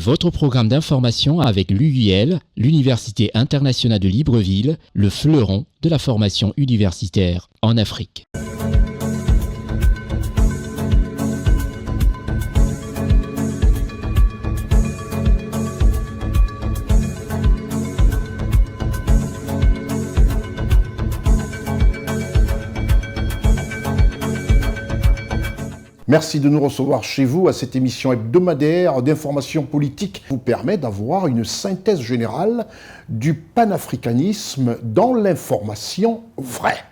Votre programme d'information avec l'UIL, l'Université internationale de Libreville, le fleuron de la formation universitaire en Afrique. Merci de nous recevoir chez vous à cette émission hebdomadaire d'information politique qui vous permet d'avoir une synthèse générale du panafricanisme dans l'information vraie.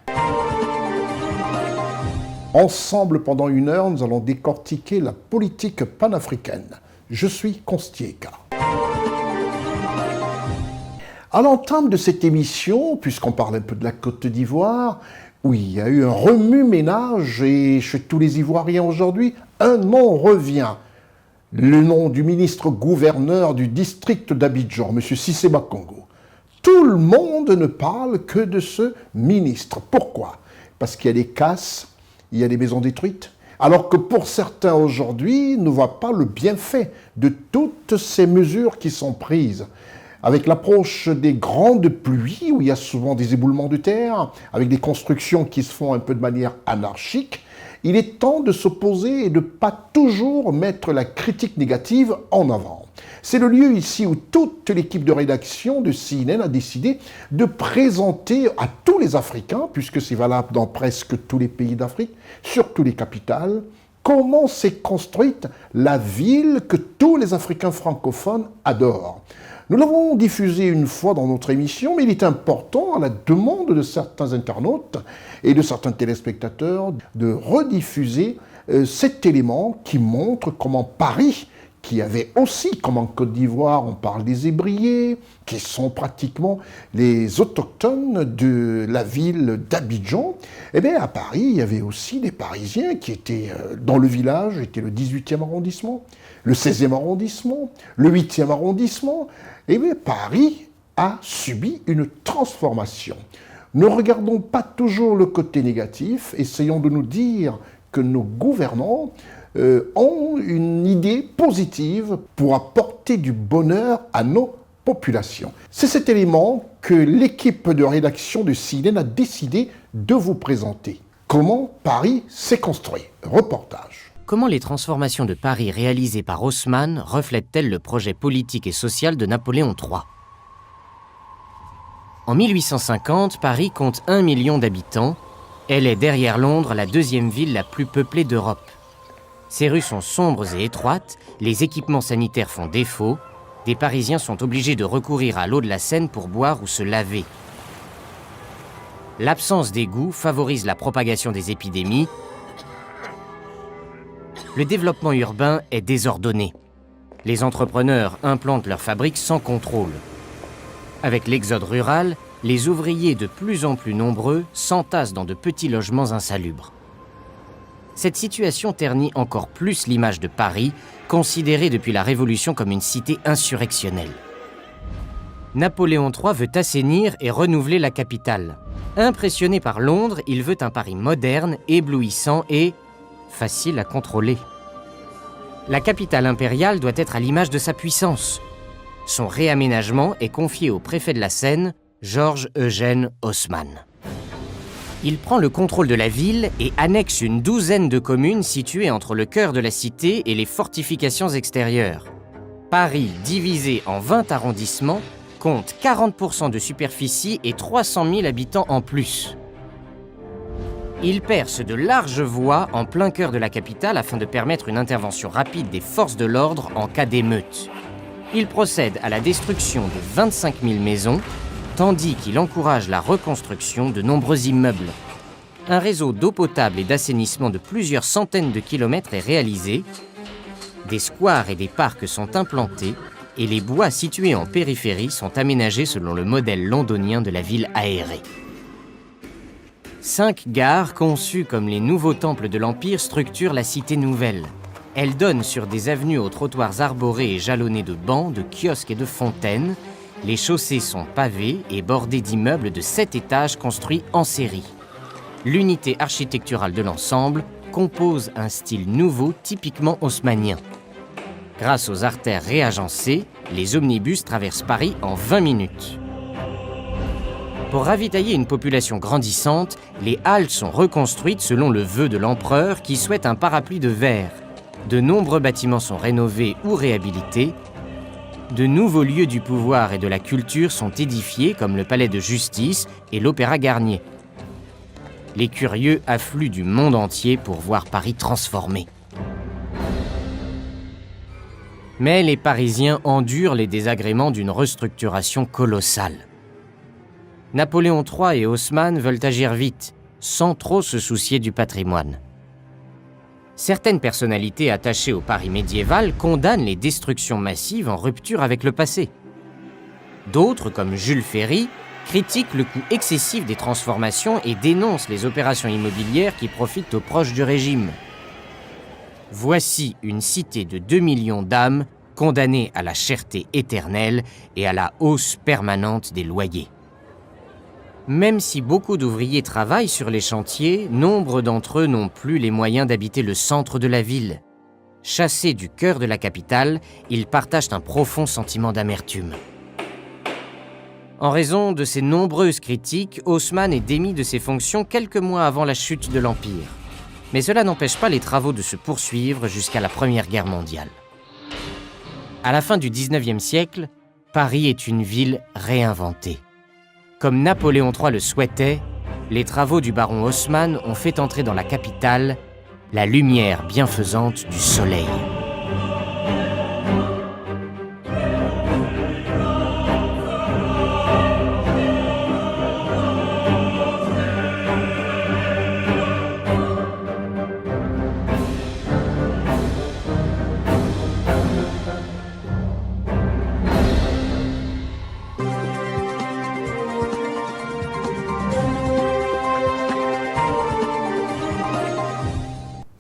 Ensemble, pendant une heure, nous allons décortiquer la politique panafricaine. Je suis Constieka. À l'entame de cette émission, puisqu'on parle un peu de la Côte d'Ivoire, oui, il y a eu un remue-ménage et chez tous les Ivoiriens aujourd'hui, un nom revient. Le nom du ministre-gouverneur du district d'Abidjan, M. Cissé Makongo. Tout le monde ne parle que de ce ministre. Pourquoi? Parce qu'il y a des casses, il y a des maisons détruites. Alors que pour certains aujourd'hui, ne voient pas le bienfait de toutes ces mesures qui sont prises. Avec l'approche des grandes pluies, où il y a souvent des éboulements de terre, avec des constructions qui se font un peu de manière anarchique, il est temps de s'opposer et de ne pas toujours mettre la critique négative en avant. C'est le lieu ici où toute l'équipe de rédaction de CNN a décidé de présenter à tous les Africains, puisque c'est valable dans presque tous les pays d'Afrique, surtout les capitales, comment s'est construite la ville que tous les Africains francophones adorent. Nous l'avons diffusé une fois dans notre émission, mais il est important, à la demande de certains internautes et de certains téléspectateurs, de rediffuser cet élément qui montre comment Paris, qui avait aussi, comme en Côte d'Ivoire, on parle des Ébriers, qui sont pratiquement les autochtones de la ville d'Abidjan, eh bien à Paris, il y avait aussi des Parisiens qui étaient dans le village, était le 18e arrondissement, le 16e arrondissement, le 8e arrondissement. Eh bien, Paris a subi une transformation. Ne regardons pas toujours le côté négatif, essayons de nous dire que nos gouvernants ont une idée positive pour apporter du bonheur à nos populations. C'est cet élément que l'équipe de rédaction de CNN a décidé de vous présenter. Comment Paris s'est construit. Reportage. Comment les transformations de Paris réalisées par Haussmann reflètent-elles le projet politique et social de Napoléon III? En 1850, Paris compte 1 million d'habitants. Elle est derrière Londres la deuxième ville la plus peuplée d'Europe. Ses rues sont sombres et étroites, les équipements sanitaires font défaut, des Parisiens sont obligés de recourir à l'eau de la Seine pour boire ou se laver. L'absence d'égouts favorise la propagation des épidémies. Le développement urbain est désordonné. Les entrepreneurs implantent leurs fabriques sans contrôle. Avec l'exode rural, les ouvriers de plus en plus nombreux s'entassent dans de petits logements insalubres. Cette situation ternit encore plus l'image de Paris, considérée depuis la Révolution comme une cité insurrectionnelle. Napoléon III veut assainir et renouveler la capitale. Impressionné par Londres, il veut un Paris moderne, éblouissant et facile à contrôler. La capitale impériale doit être à l'image de sa puissance. Son réaménagement est confié au préfet de la Seine, Georges-Eugène Haussmann. Il prend le contrôle de la ville et annexe une douzaine de communes situées entre le cœur de la cité et les fortifications extérieures. Paris, divisé en 20 arrondissements, compte 40% de superficie et 300 000 habitants en plus. Il perce de larges voies en plein cœur de la capitale afin de permettre une intervention rapide des forces de l'ordre en cas d'émeute. Il procède à la destruction de 25 000 maisons, tandis qu'il encourage la reconstruction de nombreux immeubles. Un réseau d'eau potable et d'assainissement de plusieurs centaines de kilomètres est réalisé. Des squares et des parcs sont implantés et les bois situés en périphérie sont aménagés selon le modèle londonien de la ville aérée. 5 gares conçues comme les nouveaux temples de l'Empire structurent la cité nouvelle. Elles donnent sur des avenues aux trottoirs arborés et jalonnés de bancs, de kiosques et de fontaines. Les chaussées sont pavées et bordées d'immeubles de 7 étages construits en série. L'unité architecturale de l'ensemble compose un style nouveau typiquement haussmannien. Grâce aux artères réagencées, les omnibus traversent Paris en 20 minutes. Pour ravitailler une population grandissante, les halles sont reconstruites selon le vœu de l'empereur qui souhaite un parapluie de verre. De nombreux bâtiments sont rénovés ou réhabilités. De nouveaux lieux du pouvoir et de la culture sont édifiés comme le palais de justice et l'Opéra Garnier. Les curieux affluent du monde entier pour voir Paris transformé. Mais les Parisiens endurent les désagréments d'une restructuration colossale. Napoléon III et Haussmann veulent agir vite, sans trop se soucier du patrimoine. Certaines personnalités attachées au Paris médiéval condamnent les destructions massives en rupture avec le passé. D'autres, comme Jules Ferry, critiquent le coût excessif des transformations et dénoncent les opérations immobilières qui profitent aux proches du régime. Voici une cité de 2 millions d'âmes condamnées à la cherté éternelle et à la hausse permanente des loyers. Même si beaucoup d'ouvriers travaillent sur les chantiers, nombre d'entre eux n'ont plus les moyens d'habiter le centre de la ville. Chassés du cœur de la capitale, ils partagent un profond sentiment d'amertume. En raison de ces nombreuses critiques, Haussmann est démis de ses fonctions quelques mois avant la chute de l'Empire. Mais cela n'empêche pas les travaux de se poursuivre jusqu'à la Première Guerre mondiale. À la fin du XIXe siècle, Paris est une ville réinventée. Comme Napoléon III le souhaitait, les travaux du baron Haussmann ont fait entrer dans la capitale la lumière bienfaisante du soleil.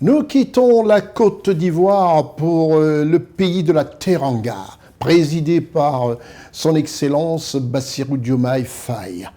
Nous quittons la Côte d'Ivoire pour le pays de la Teranga, présidé par son Excellence Bassirou Diomaye Faye.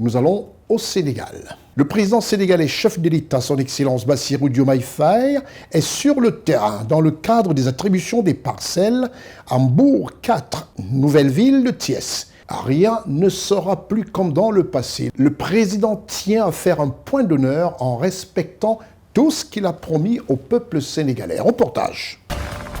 Nous allons au Sénégal. Le président sénégalais chef de l'État, son Excellence Bassirou Diomaye Faye, est sur le terrain dans le cadre des attributions des parcelles à Mbour 4, nouvelle ville de Thiès. Rien ne sera plus comme dans le passé. Le président tient à faire un point d'honneur en respectant tout ce qu'il a promis au peuple sénégalais. Reportage.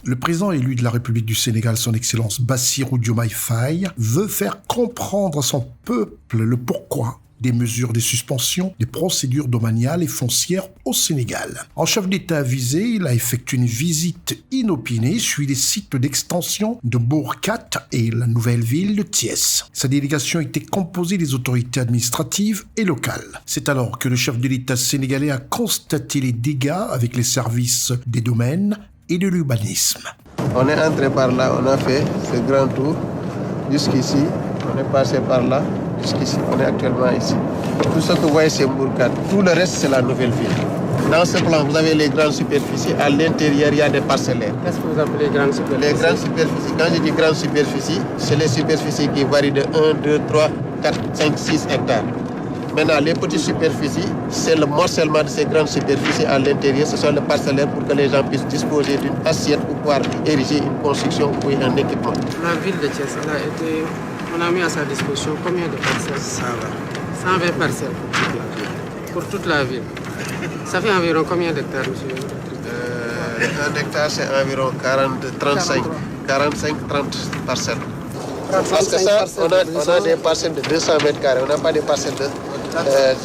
Le président élu de la République du Sénégal, son Excellence Bassirou Diomaye Faye, veut faire comprendre à son peuple le pourquoi des mesures de suspension des procédures domaniales et foncières au Sénégal. En chef d'État avisé, il a effectué une visite inopinée sur les sites d'extension de Bourkat et la nouvelle ville de Thiès. Sa délégation était composée des autorités administratives et locales. C'est alors que le chef de l'État sénégalais a constaté les dégâts avec les services des domaines et de l'urbanisme. On est entré par là, on a fait ce grand tour jusqu'ici, on est passé par là. Jusqu'ici, on est actuellement ici. Tout ce que vous voyez, c'est Mbourkat. Tout le reste, c'est la nouvelle ville. Dans ce plan, vous avez les grandes superficies. À l'intérieur, il y a des parcellaires. Qu'est-ce que vous appelez grandes superficies? Les grandes superficies, quand je dis grandes superficies, c'est les superficies qui varient de 1, 2, 3, 4, 5, 6 hectares. Maintenant, les petites superficies, c'est le morcellement de ces grandes superficies à l'intérieur. Ce sont les parcellaires pour que les gens puissent disposer d'une assiette pour pouvoir ériger une construction ou un équipement. La ville de Thiès, on a mis à sa disposition combien de parcelles? 120. 120 parcelles pour toute la ville. Ça fait environ combien d'hectares, monsieur? Un hectare, c'est environ 45-30 parcelles. Parce que ça, on a des parcelles de 200 mètres carrés, on n'a pas des parcelles de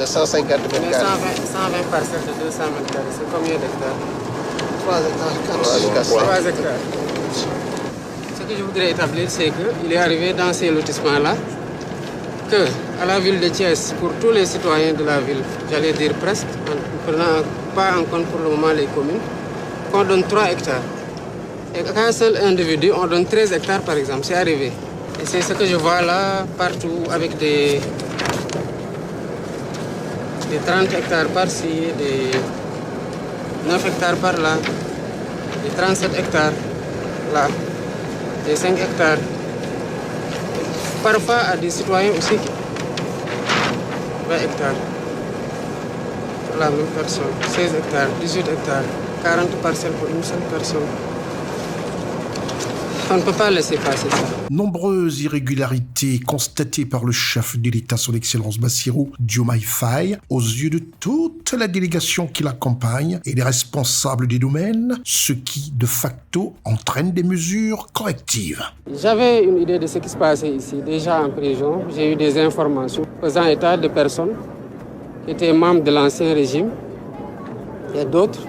150 mètres carrés. 120 parcelles de 200 mètres carrés, c'est combien d'hectares? 3 hectares. 3 hectares. Ce que je voudrais établir, c'est qu'il est arrivé dans ces lotissements-là que, à la ville de Thiès, pour tous les citoyens de la ville, j'allais dire presque, en prenant pas en compte pour le moment les communes, qu'on donne 3 hectares. Et qu'à un seul individu, on donne 13 hectares par exemple, c'est arrivé. Et c'est ce que je vois là, partout, avec des 30 hectares par-ci, des 9 hectares par-là, des 37 hectares là. Des 5 hectares. Parfois à des citoyens aussi, 20 hectares. Pour la même personne. 16 hectares, 18 hectares, 40 parcelles pour une seule personne. On ne peut pas laisser passer ça. Nombreuses irrégularités constatées par le chef de l'État, son Excellence Bassirou Diomaye Faye, aux yeux de toute la délégation qui l'accompagne et les responsables des domaines, ce qui, de facto, entraîne des mesures correctives. J'avais une idée de ce qui se passait ici. Déjà en prison, j'ai eu des informations faisant état de personnes qui étaient membres de l'ancien régime et d'autres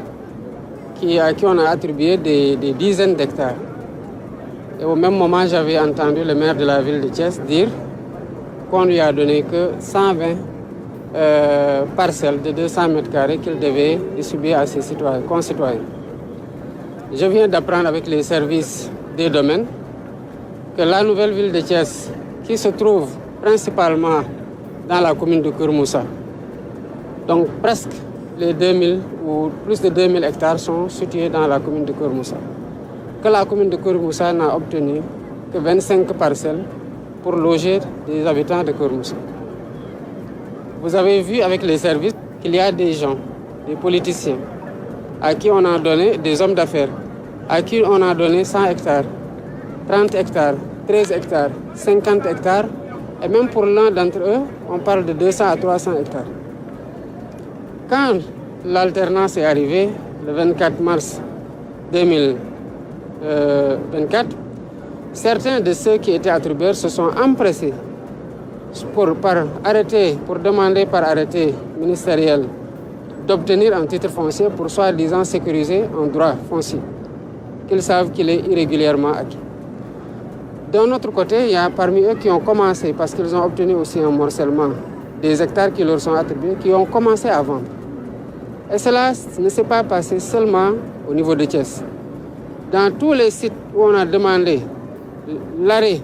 à qui on a attribué des dizaines d'hectares. Et au même moment, j'avais entendu le maire de la ville de Thiès dire qu'on lui a donné que 120 parcelles de 200 mètres carrés qu'il devait distribuer à ses concitoyens. Je viens d'apprendre avec les services des domaines que la nouvelle ville de Thiès, qui se trouve principalement dans la commune de Keur Moussa, donc presque les 2000 ou plus de 2000 hectares sont situés dans la commune de Keur Moussa. Que la commune de Keur Moussa n'a obtenu que 25 parcelles pour loger des habitants de Keur Moussa. Vous avez vu avec les services qu'il y a des gens, des politiciens, à qui on a donné, des hommes d'affaires, à qui on a donné 100 hectares, 30 hectares, 13 hectares, 50 hectares, et même pour l'un d'entre eux, on parle de 200 à 300 hectares. Quand l'alternance est arrivée, le 24 mars 2024, certains de ceux qui étaient attribueurs se sont empressés pour demander par arrêté ministériel d'obtenir un titre foncier pour soi-disant sécuriser un droit foncier qu'ils savent qu'il est irrégulièrement acquis. D'un autre côté, il y a parmi eux qui ont commencé, parce qu'ils ont obtenu aussi un morcellement des hectares qui leur sont attribués, qui ont commencé à vendre. Et cela ne s'est pas passé seulement au niveau de Thiès. Dans tous les sites où on a demandé l'arrêt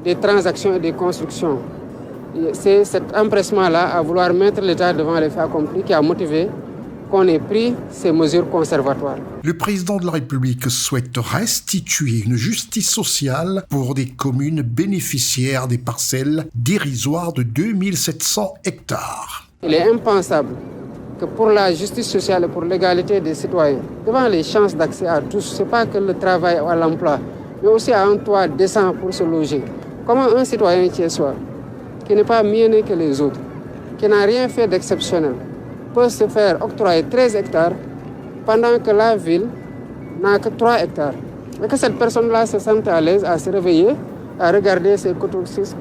des transactions et des constructions, c'est cet empressement-là à vouloir mettre l'État devant les faits accomplis qui a motivé qu'on ait pris ces mesures conservatoires. Le président de la République souhaite restituer une justice sociale pour des communes bénéficiaires des parcelles dérisoires de 2700 hectares. Il est impensable que pour la justice sociale et pour l'égalité des citoyens, devant les chances d'accès à tous, ce n'est pas que le travail ou à l'emploi, mais aussi à un toit décent pour se loger. Comment un citoyen thiessois, qui n'est pas mieux né que les autres, qui n'a rien fait d'exceptionnel, peut se faire octroyer 13 hectares pendant que la ville n'a que 3 hectares. Et que cette personne-là se sente à l'aise à se réveiller, à regarder ses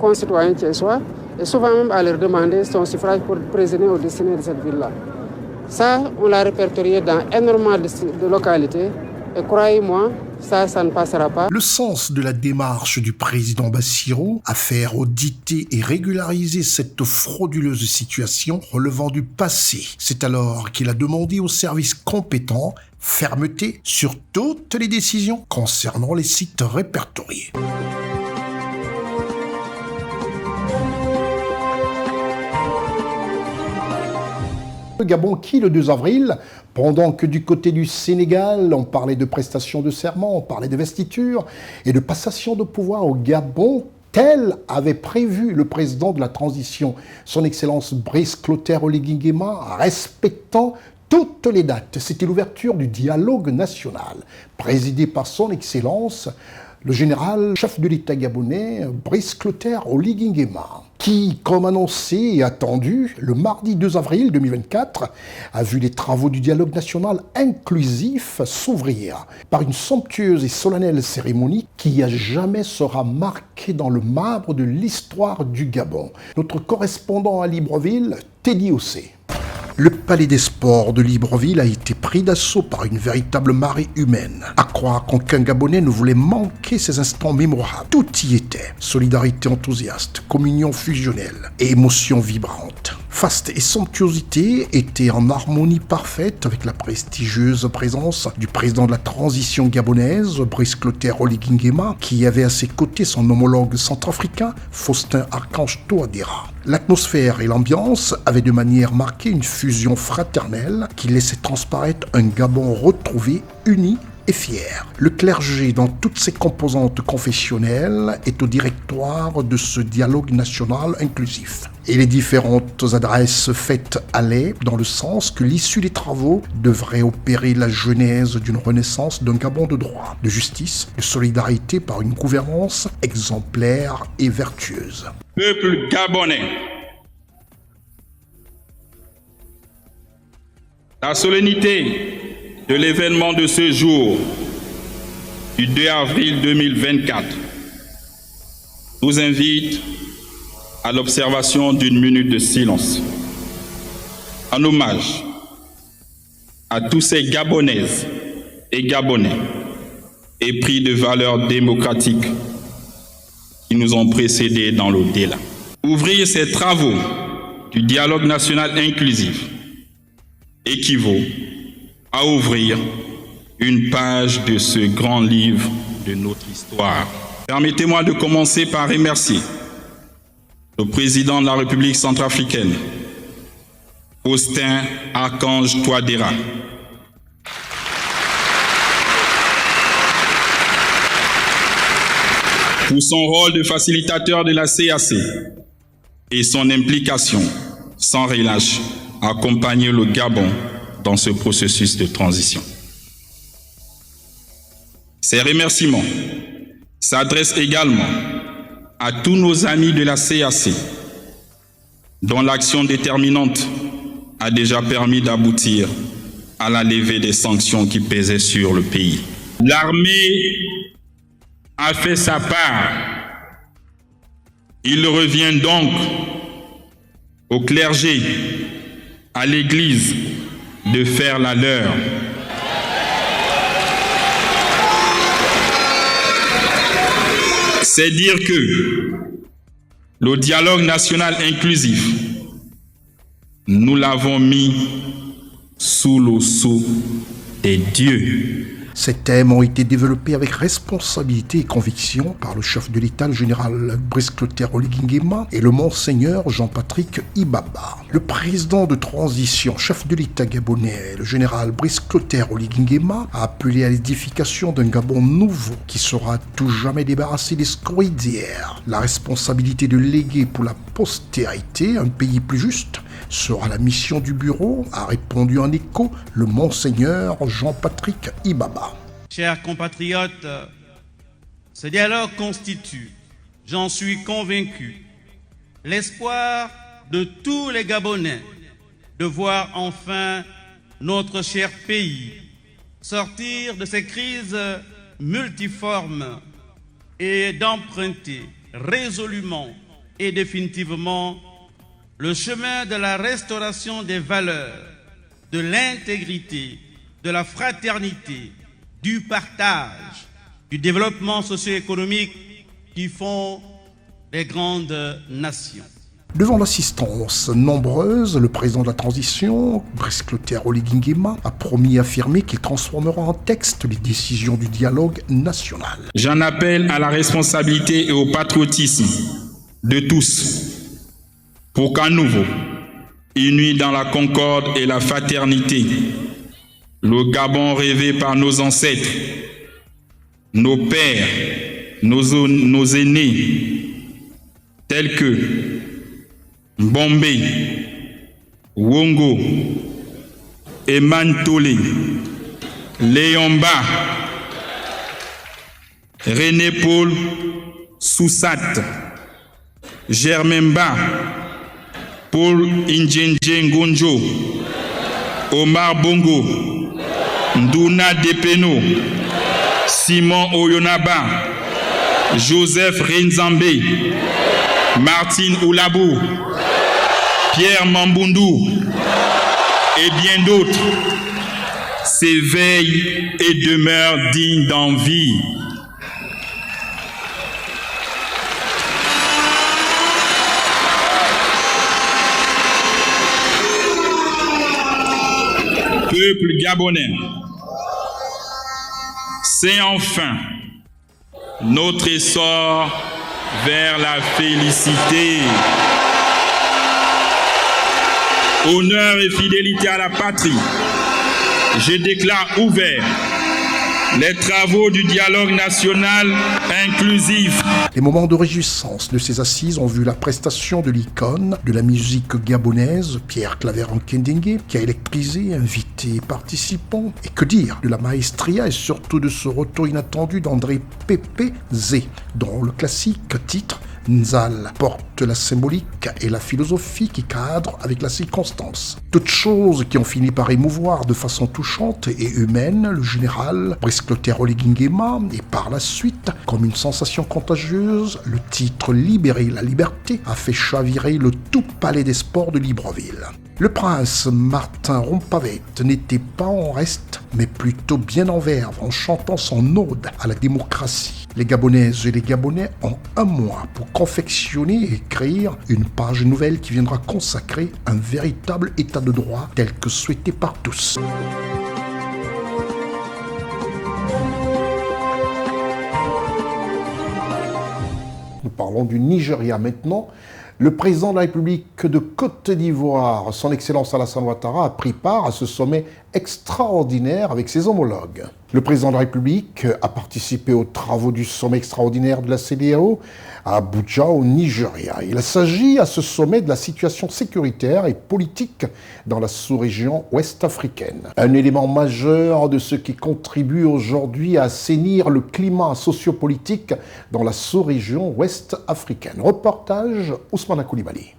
concitoyens thiessois et souvent même à leur demander son suffrage pour présider au destiné de cette ville-là. Ça, on l'a répertorié dans énormément de localités et croyez-moi, ça ne passera pas. Le sens de la démarche du président Bassirou à faire auditer et régulariser cette frauduleuse situation relevant du passé. C'est alors qu'il a demandé aux services compétents fermeté sur toutes les décisions concernant les sites répertoriés. Le Gabon qui, le 2 avril, pendant que du côté du Sénégal, on parlait de prestation de serment, on parlait de vestiture et de passation de pouvoir au Gabon, tel avait prévu le président de la transition, son Excellence Brice Clotaire Oligui Nguema, respectant toutes les dates. C'était l'ouverture du dialogue national, présidé par son Excellence, le général chef de l'État gabonais, Brice Clotaire Oligui Nguema, qui, comme annoncé et attendu, le mardi 2 avril 2024, a vu les travaux du dialogue national inclusif s'ouvrir par une somptueuse et solennelle cérémonie qui à jamais sera marquée dans le marbre de l'histoire du Gabon. Notre correspondant à Libreville, Teddy Ossé. Le palais des sports de Libreville a été pris d'assaut par une véritable marée humaine. À croire qu'aucun Gabonais ne voulait manquer ces instants mémorables. Tout y était. Solidarité enthousiaste, communion fusionnelle et émotion vibrante. Faste et somptuosité étaient en harmonie parfaite avec la prestigieuse présence du président de la transition gabonaise, Brice Clotaire Oligui Nguema, qui avait à ses côtés son homologue centrafricain, Faustin Archange Touadéra. L'atmosphère et l'ambiance avaient de manière marquée une fusion fraternelle qui laissait transparaître un Gabon retrouvé, uni et fier. Le clergé, dans toutes ses composantes confessionnelles, est au directoire de ce dialogue national inclusif. Et les différentes adresses faites allaient dans le sens que l'issue des travaux devrait opérer la genèse d'une renaissance d'un Gabon de droit, de justice, de solidarité par une gouvernance exemplaire et vertueuse. Peuple gabonais, la solennité de l'événement de ce jour, du 2 avril 2024, nous invite à l'observation d'une minute de silence, en hommage à tous ces Gabonaises et Gabonais épris de valeurs démocratiques qui nous ont précédés dans l'au-delà. Ouvrir ces travaux du dialogue national inclusif équivaut à ouvrir une page de ce grand livre de notre histoire. Permettez-moi de commencer par remercier le président de la République centrafricaine, Faustin Archange Touadéra, pour son rôle de facilitateur de la CAC et son implication sans relâche à accompagner le Gabon dans ce processus de transition. Ces remerciements s'adressent également à tous nos amis de la CAC, dont l'action déterminante a déjà permis d'aboutir à la levée des sanctions qui pesaient sur le pays. L'armée a fait sa part. Il revient donc au clergé, à l'Église, de faire la leur. C'est dire que le dialogue national inclusif, nous l'avons mis sous le sceau des dieux. Ces thèmes ont été développés avec responsabilité et conviction par le chef de l'État, le général Brice Clotaire Oligui Nguema, et le monseigneur Jean-Patrick Ibaba. Le président de transition, chef de l'État gabonais, le général Brice Clotaire Oligui Nguema, a appelé à l'édification d'un Gabon nouveau qui sera tout jamais débarrassé des scories d'hier. La responsabilité de léguer pour la postérité un pays plus juste sera la mission du bureau, a répondu en écho le monseigneur Jean-Patrick Ibaba. Chers compatriotes, ce dialogue constitue, j'en suis convaincu, l'espoir de tous les Gabonais de voir enfin notre cher pays sortir de ces crises multiformes et d'emprunter résolument et définitivement le chemin de la restauration des valeurs, de l'intégrité, de la fraternité, du partage, du développement socio-économique qui font les grandes nations. Devant l'assistance nombreuse, le président de la transition, Brice Clotaire Oligui Nguema, a promis et affirmé qu'il transformera en texte les décisions du dialogue national. J'en appelle à la responsabilité et au patriotisme de tous, pour qu'à nouveau, unis dans la concorde et la fraternité, le Gabon rêvé par nos ancêtres, nos pères, nos aînés, tels que Bombé, Wongo, Emantole, Léomba, René Paul Soussat, Germain-Ba, Paul Indjenje Ngonjo, Omar Bongo, Nduna Depeno, Simon Oyonaba, Joseph Renzambe, Martine Oulabou, Pierre Mambundu et bien d'autres s'éveillent et demeurent dignes d'envie. Peuple gabonais, c'est enfin notre essor vers la félicité. Honneur et fidélité à la patrie, je déclare ouvert les travaux du dialogue national inclusif. Les moments de réjouissance de ces assises ont vu la prestation de l'icône de la musique gabonaise, Pierre Claver-Nkendenge, qui a électrisé, invité, participants. Et que dire de la maestria et surtout de ce retour inattendu d'André Pepe Zé, dont le classique titre Nzal porte la symbolique et la philosophie qui cadrent avec la circonstance. Toutes choses qui ont fini par émouvoir de façon touchante et humaine le général Brice-Clotaire Oligui-Nguema et par la suite, comme une sensation contagieuse, le titre Libérer la liberté a fait chavirer le tout palais des sports de Libreville. Le prince Martin Rompavette n'était pas en reste, mais plutôt bien en verve en chantant son ode à la démocratie. Les Gabonaises et les Gabonais ont un mois pour confectionner et écrire une page nouvelle qui viendra consacrer un véritable état de droit tel que souhaité par tous. Nous parlons du Nigeria maintenant. Le président de la République de Côte d'Ivoire, son Excellence Alassane Ouattara, a pris part à ce sommet extraordinaire avec ses homologues. Le président de la République a participé aux travaux du sommet extraordinaire de la CEDEAO à Abuja, au Nigeria. Il s'agit à ce sommet de la situation sécuritaire et politique dans la sous-région ouest-africaine. Un élément majeur de ce qui contribue aujourd'hui à assainir le climat sociopolitique dans la sous-région ouest-africaine. Reportage Ousmane Koulibaly.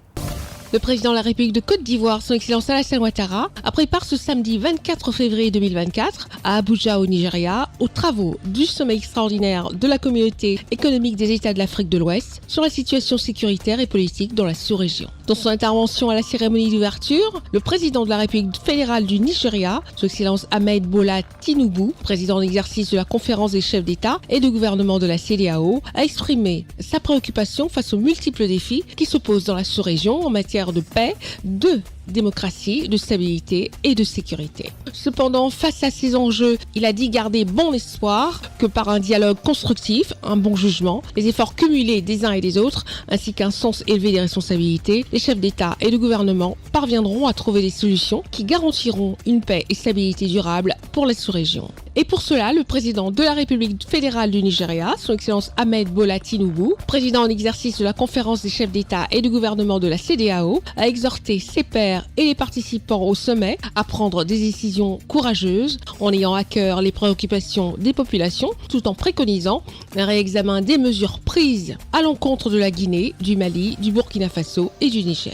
Le président de la République de Côte d'Ivoire, son Excellence Alassane Ouattara, a pris part ce samedi 24 février 2024 à Abuja au Nigeria aux travaux du sommet extraordinaire de la communauté économique des États de l'Afrique de l'Ouest sur la situation sécuritaire et politique dans la sous-région. Dans son intervention à la cérémonie d'ouverture, le président de la République fédérale du Nigeria, son Excellence Ahmed Bola Tinubu, président en exercice de la conférence des chefs d'État et de gouvernement de la CEDEAO, a exprimé sa préoccupation face aux multiples défis qui se posent dans la sous-région en matière de paix, de démocratie, de stabilité et de sécurité. Cependant, face à ces enjeux, il a dit garder bon espoir que par un dialogue constructif, un bon jugement, les efforts cumulés des uns et des autres, ainsi qu'un sens élevé des responsabilités, les chefs d'État et de gouvernement parviendront à trouver des solutions qui garantiront une paix et stabilité durable pour la sous-région. Et pour cela, le président de la République fédérale du Nigeria, son Excellence Ahmed Bola Tinubu, président en exercice de la conférence des chefs d'État et de gouvernement de la CEDEAO, a exhorté ses pairs et les participants au sommet à prendre des décisions courageuses en ayant à cœur les préoccupations des populations tout en préconisant un réexamen des mesures prises à l'encontre de la Guinée, du Mali, du Burkina Faso et du Niger.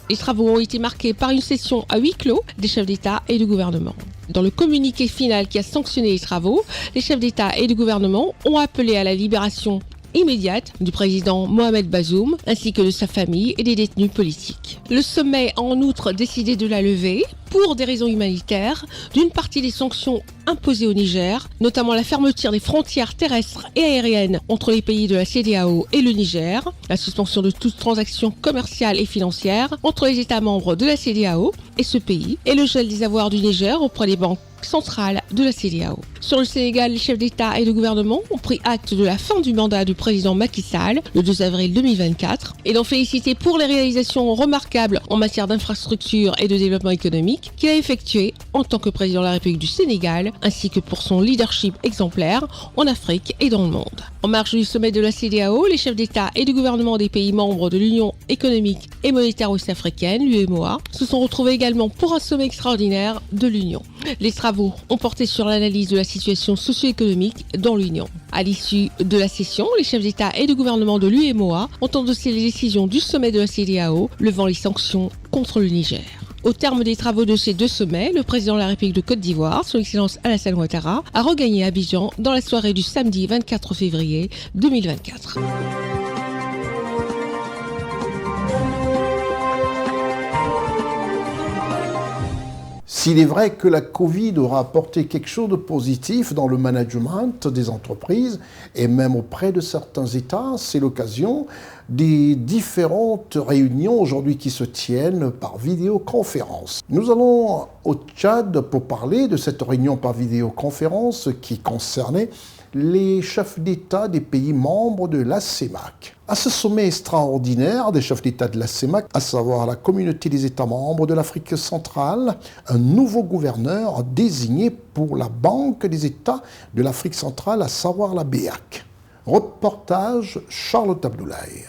Les travaux ont été marqués par une session à huis clos des chefs d'État et de gouvernement. Dans le communiqué final qui a sanctionné les travaux, les chefs d'État et de gouvernement ont appelé à la libération immédiate du président Mohamed Bazoum ainsi que de sa famille et des détenus politiques. Le sommet a en outre décidé de la lever pour des raisons humanitaires d'une partie des sanctions imposées au Niger, notamment la fermeture des frontières terrestres et aériennes entre les pays de la CEDEAO et le Niger, la suspension de toute transaction commerciale et financière entre les États membres de la CEDEAO et ce pays, et le gel des avoirs du Niger auprès des banques centrale de la CEDEAO. Sur le Sénégal, les chefs d'État et de gouvernement ont pris acte de la fin du mandat du président Macky Sall le 2 avril 2024 et l'ont félicité pour les réalisations remarquables en matière d'infrastructure et de développement économique qu'il a effectué en tant que président de la République du Sénégal ainsi que pour son leadership exemplaire en Afrique et dans le monde. En marge du sommet de la CEDEAO, les chefs d'État et de gouvernement des pays membres de l'Union économique et monétaire ouest-africaine, l'UEMOA, se sont retrouvés également pour un sommet extraordinaire de l'Union. Les travaux ont porté sur l'analyse de la situation socio-économique dans l'Union. À l'issue de la session, les chefs d'État et de gouvernement de l'UEMOA ont endossé les décisions du sommet de la CEDEAO, levant les sanctions contre le Niger. Au terme des travaux de ces deux sommets, le président de la République de Côte d'Ivoire, son Excellence Alassane Ouattara, a regagné Abidjan dans la soirée du samedi 24 février 2024. S'il est vrai que la Covid aura apporté quelque chose de positif dans le management des entreprises et même auprès de certains États, c'est l'occasion des différentes réunions aujourd'hui qui se tiennent par vidéoconférence. Nous allons au Tchad pour parler de cette réunion par vidéoconférence qui concernait les chefs d'État des pays membres de la CEMAC. À ce sommet extraordinaire des chefs d'État de la CEMAC, à savoir la communauté des États membres de l'Afrique centrale, un nouveau gouverneur désigné pour la Banque des États de l'Afrique centrale, à savoir la BEAC. Reportage Charlotte Abdoulaye.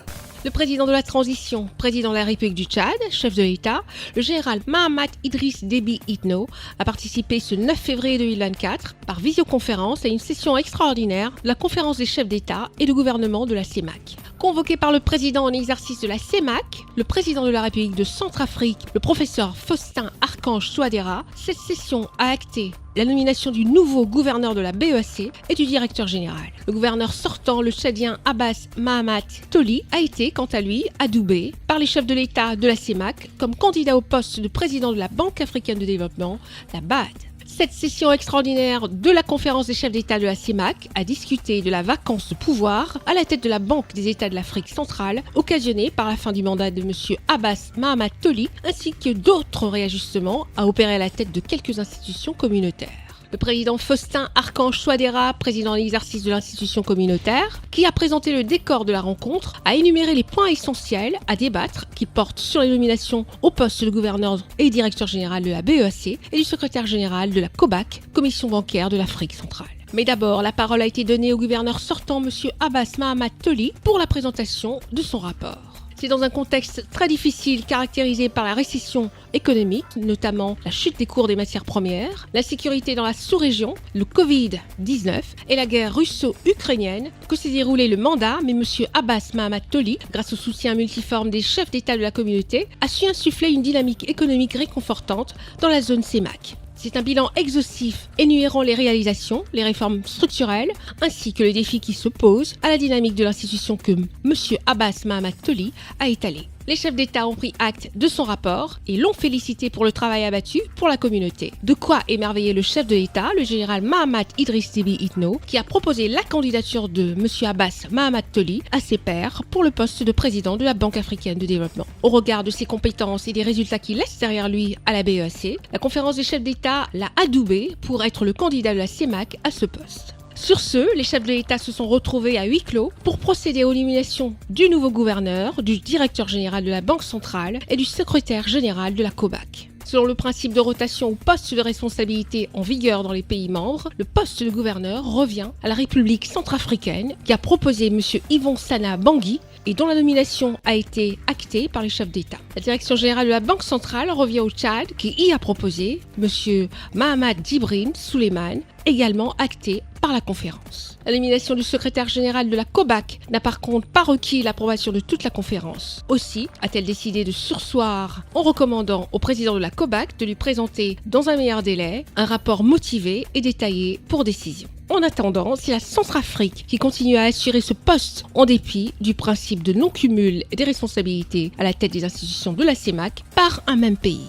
Le président de la transition, président de la République du Tchad, chef de l'État, le général Mahamat Idriss Déby Itno, a participé ce 9 février 2024 par visioconférence à une session extraordinaire de la conférence des chefs d'État et de gouvernement de la CEMAC. Convoqué par le président en exercice de la CEMAC, le président de la République de Centrafrique, le professeur Faustin Archange Touadéra, cette session a acté la nomination du nouveau gouverneur de la BEAC et du directeur général. Le gouverneur sortant, le tchadien Abbas Mahamat Toli, a été, quant à lui, adoubé par les chefs de l'État de la CEMAC comme candidat au poste de président de la Banque africaine de développement, la BAD. Cette session extraordinaire de la conférence des chefs d'État de la CEMAC a discuté de la vacance de pouvoir à la tête de la Banque des États de l'Afrique centrale, occasionnée par la fin du mandat de M. Abbas Mahamat Toli, ainsi que d'autres réajustements à opérer à la tête de quelques institutions communautaires. Le président Faustin Archange Touadéra, président en exercice de l'institution communautaire, qui a présenté le décor de la rencontre, a énuméré les points essentiels à débattre qui portent sur les nominations au poste de gouverneur et directeur général de la BEAC et du secrétaire général de la COBAC, Commission bancaire de l'Afrique centrale. Mais d'abord, la parole a été donnée au gouverneur sortant, M. Abbas Mahamat Toli, pour la présentation de son rapport. C'est dans un contexte très difficile caractérisé par la récession économique, notamment la chute des cours des matières premières, l'insécurité dans la sous-région, le Covid-19 et la guerre russo-ukrainienne que s'est déroulé le mandat, mais M. Abbas Mahamat Toli, grâce au soutien multiforme des chefs d'État de la communauté, a su insuffler une dynamique économique réconfortante dans la zone CEMAC. C'est un bilan exhaustif énumérant les réalisations, les réformes structurelles, ainsi que les défis qui se posent à la dynamique de l'institution que M. Abbas Mahamat Toli a étalée. Les chefs d'État ont pris acte de son rapport et l'ont félicité pour le travail abattu pour la communauté. De quoi émerveiller le chef de l'État, le général Mahamat Idriss Déby Itno, qui a proposé la candidature de M. Abbas Mahamat Toli à ses pairs pour le poste de président de la Banque africaine de développement. Au regard de ses compétences et des résultats qu'il laisse derrière lui à la BEAC, la conférence des chefs d'État l'a adoubé pour être le candidat de la CEMAC à ce poste. Sur ce, les chefs de l'État se sont retrouvés à huis clos pour procéder aux nominations du nouveau gouverneur, du directeur général de la Banque centrale et du secrétaire général de la COBAC. Selon le principe de rotation ou poste de responsabilité en vigueur dans les pays membres, le poste de gouverneur revient à la République centrafricaine qui a proposé M. Yvon Sana Bangui et dont la nomination a été actée par les chefs d'État. La direction générale de la Banque centrale revient au Tchad qui y a proposé M. Mahamad Djibril Souleymane, également acté par la conférence. La nomination du secrétaire général de la COBAC n'a par contre pas requis l'approbation de toute la conférence. Aussi a-t-elle décidé de surseoir en recommandant au président de la COBAC de lui présenter dans un meilleur délai un rapport motivé et détaillé pour décision. En attendant, c'est la Centrafrique qui continue à assurer ce poste en dépit du principe de non-cumul des responsabilités à la tête des institutions de la CEMAC par un même pays.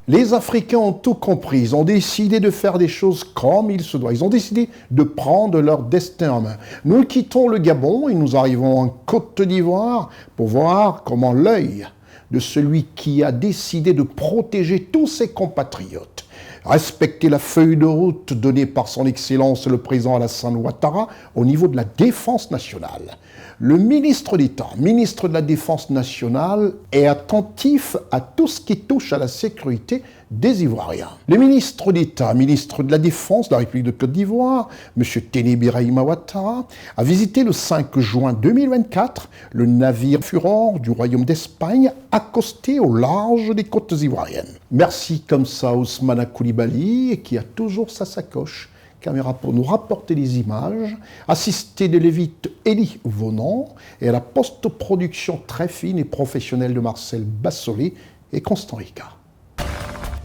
Les Africains ont tout compris, ils ont décidé de faire des choses comme il se doit. Ils ont décidé de prendre leur destin en main. Nous quittons le Gabon et nous arrivons en Côte d'Ivoire pour voir comment l'œil de celui qui a décidé de protéger tous ses compatriotes, respecter la feuille de route donnée par son Excellence le président Alassane Ouattara au niveau de la défense nationale. Le ministre d'État, ministre de la Défense nationale, est attentif à tout ce qui touche à la sécurité des Ivoiriens. Le ministre d'État, ministre de la Défense de la République de Côte d'Ivoire, M. Teni Birahima Ouattara, a visité le 5 juin 2024 le navire Furor du Royaume d'Espagne accosté au large des côtes ivoiriennes. Merci comme ça à Ousmane Koulibaly, qui a toujours sa sacoche caméra pour nous rapporter les images, assisté de l'évite Élie Vonan et à la post-production très fine et professionnelle de Marcel Bassolé et Constant Ricard.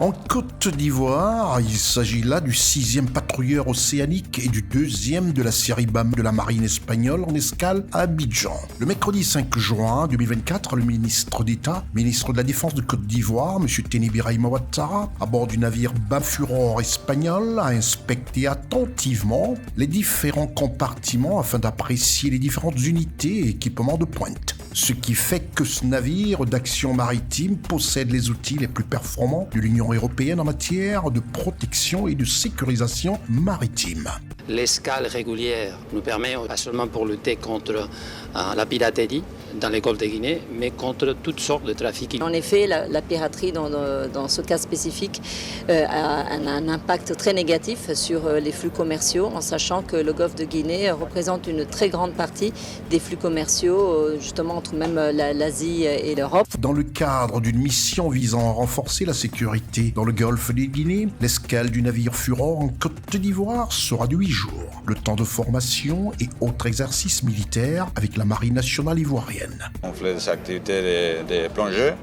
En Côte d'Ivoire, il s'agit là du 6e patrouilleur océanique et du 2e de la série BAM de la marine espagnole en escale à Abidjan. Le mercredi 5 juin 2024, le ministre d'État, ministre de la Défense de Côte d'Ivoire, M. Teni Birahima Ouattara, à bord du navire BAM Furor espagnol, a inspecté attentivement les différents compartiments afin d'apprécier les différentes unités et équipements de pointe. ce qui fait que ce navire d'action maritime possède les outils les plus performants de l'Union européenne en matière de protection et de sécurisation maritime. L'escale régulière nous permet, pas seulement pour lutter contre la piraterie dans les golfes de Guinée, mais contre toutes sortes de trafics. En effet, la piraterie dans ce cas spécifique a un impact très négatif sur les flux commerciaux, en sachant que le golfe de Guinée représente une très grande partie des flux commerciaux, justement entre même l'Asie et l'Europe. Dans le cadre d'une mission visant à renforcer la sécurité dans le golfe de Guinée, l'escale du navire Furor en Côte d'Ivoire sera de 8 jours. Le temps de formation et autres exercices militaires avec la Marine nationale ivoirienne. On fait des activités de plongée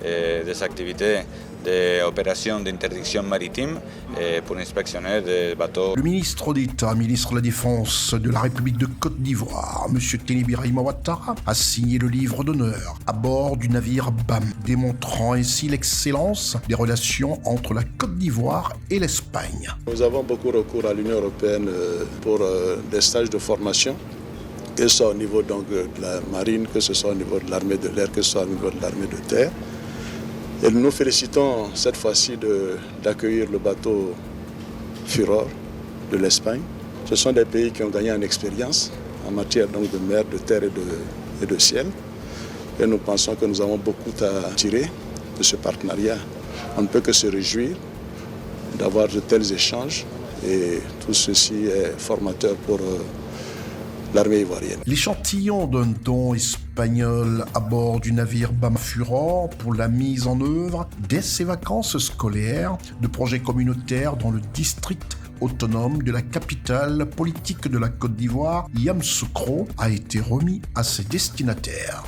et des activités d'opérations d'interdiction maritime pour inspectionner des bateaux. Le ministre d'État, ministre de la Défense de la République de Côte d'Ivoire, M. Teni Birahima Ouattara, a signé le livre d'honneur à bord du navire BAM, démontrant ainsi l'excellence des relations entre la Côte d'Ivoire et l'Espagne. Nous avons beaucoup recours à l'Union européenne pour des stages de formation, que ce soit au niveau donc, de la marine, que ce soit au niveau de l'armée de l'air, que ce soit au niveau de l'armée de terre. Et nous nous félicitons cette fois-ci d'accueillir le bateau Furor de l'Espagne. Ce sont des pays qui ont gagné en expérience en matière donc, de mer, de terre et de ciel. Et nous pensons que nous avons beaucoup à tirer de ce partenariat. On ne peut que se réjouir d'avoir de tels échanges et tout ceci est formateur pour l'armée ivoirienne. L'échantillon d'un don espagnol à bord du navire BAM Furor pour la mise en œuvre, dès ses vacances scolaires, de projets communautaires dans le district autonome de la capitale politique de la Côte d'Ivoire, Yamoussoukro, a été remis à ses destinataires.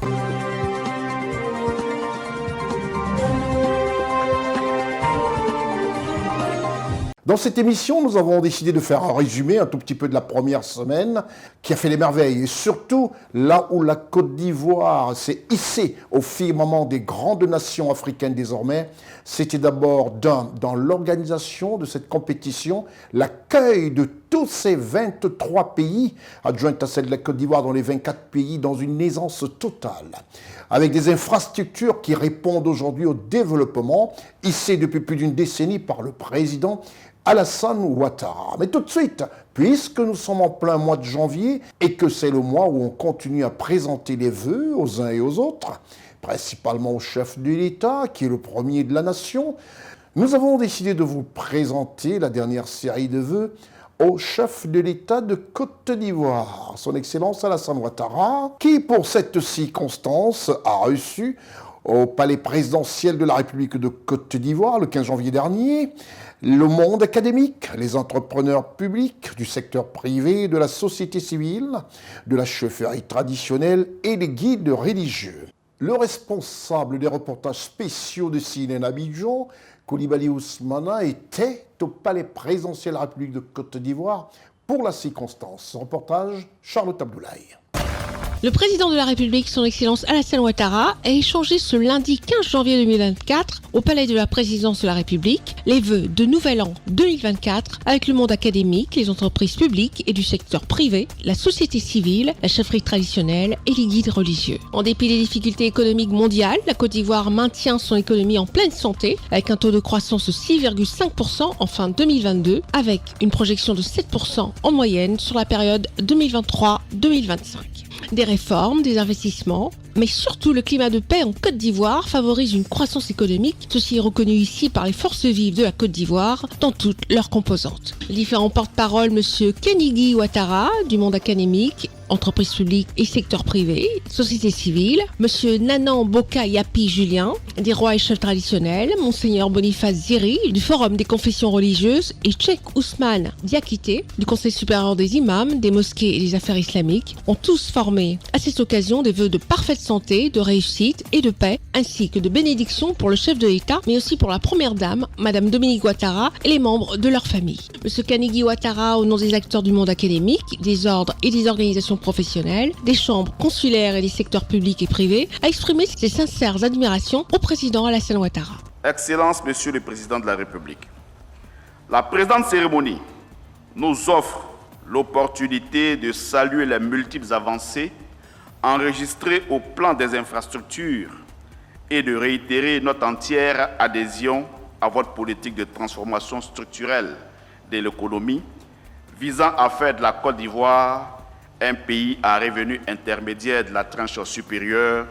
Dans cette émission, nous avons décidé de faire un résumé un tout petit peu de la première semaine qui a fait les merveilles. Et surtout, là où la Côte d'Ivoire s'est hissée au firmament des grandes nations africaines désormais, c'était d'abord dans l'organisation de cette compétition, l'accueil de tous ces 23 pays, adjoints à celle de la Côte d'Ivoire dans les 24 pays, dans une aisance totale, avec des infrastructures qui répondent aujourd'hui au développement, hissées depuis plus d'une décennie par le président Alassane Ouattara. Mais tout de suite, puisque nous sommes en plein mois de janvier et que c'est le mois où on continue à présenter les vœux aux uns et aux autres, principalement au chef de l'État, qui est le premier de la nation, nous avons décidé de vous présenter la dernière série de vœux au chef de l'État de Côte d'Ivoire, son Excellence Alassane Ouattara, qui pour cette circonstance a reçu au palais présidentiel de la République de Côte d'Ivoire le 15 janvier dernier le monde académique, les entrepreneurs publics du secteur privé, de la société civile, de la chefferie traditionnelle et les guides religieux. Le responsable des reportages spéciaux de CNN Abidjan, Koulibaly Ousmana, était au palais présidentiel de la République de Côte d'Ivoire pour la circonstance. Reportage Charlotte Abdoulaye. Le président de la République, son Excellence Alassane Ouattara, a échangé ce lundi 15 janvier 2024 au palais de la présidence de la République les vœux de Nouvel An 2024 avec le monde académique, les entreprises publiques et du secteur privé, la société civile, la chefferie traditionnelle et les guides religieux. En dépit des difficultés économiques mondiales, la Côte d'Ivoire maintient son économie en pleine santé avec un taux de croissance de 6,5% en fin 2022 avec une projection de 7% en moyenne sur la période 2023-2025. Des réformes, des investissements, mais surtout le climat de paix en Côte d'Ivoire favorise une croissance économique. Ceci est reconnu ici par les forces vives de la Côte d'Ivoire dans toutes leurs composantes. Les différents porte-parole, M. Kenigi Ouattara du monde académique, entreprises publiques et secteur privé, société civile, M. Nanan Boka Yapi Julien, des rois et chefs traditionnels, Monseigneur Boniface Ziri, du Forum des confessions religieuses, et Cheikh Ousmane Diakité, du Conseil supérieur des imams, des mosquées et des affaires islamiques, ont tous formé à cette occasion des vœux de parfaite santé, de réussite et de paix, ainsi que de bénédiction pour le chef de l'État, mais aussi pour la première dame, Madame Dominique Ouattara, et les membres de leur famille. M. Kenigi Ouattara, au nom des acteurs du monde académique, des ordres et des organisations professionnelles, des chambres consulaires et des secteurs publics et privés, a exprimé ses sincères admirations au président Alassane Ouattara. Excellence, Monsieur le Président de la République, la présente cérémonie nous offre l'opportunité de saluer les multiples avancées enregistré au plan des infrastructures et de réitérer notre entière adhésion à votre politique de transformation structurelle de l'économie visant à faire de la Côte d'Ivoire un pays à revenu intermédiaire de la tranche supérieure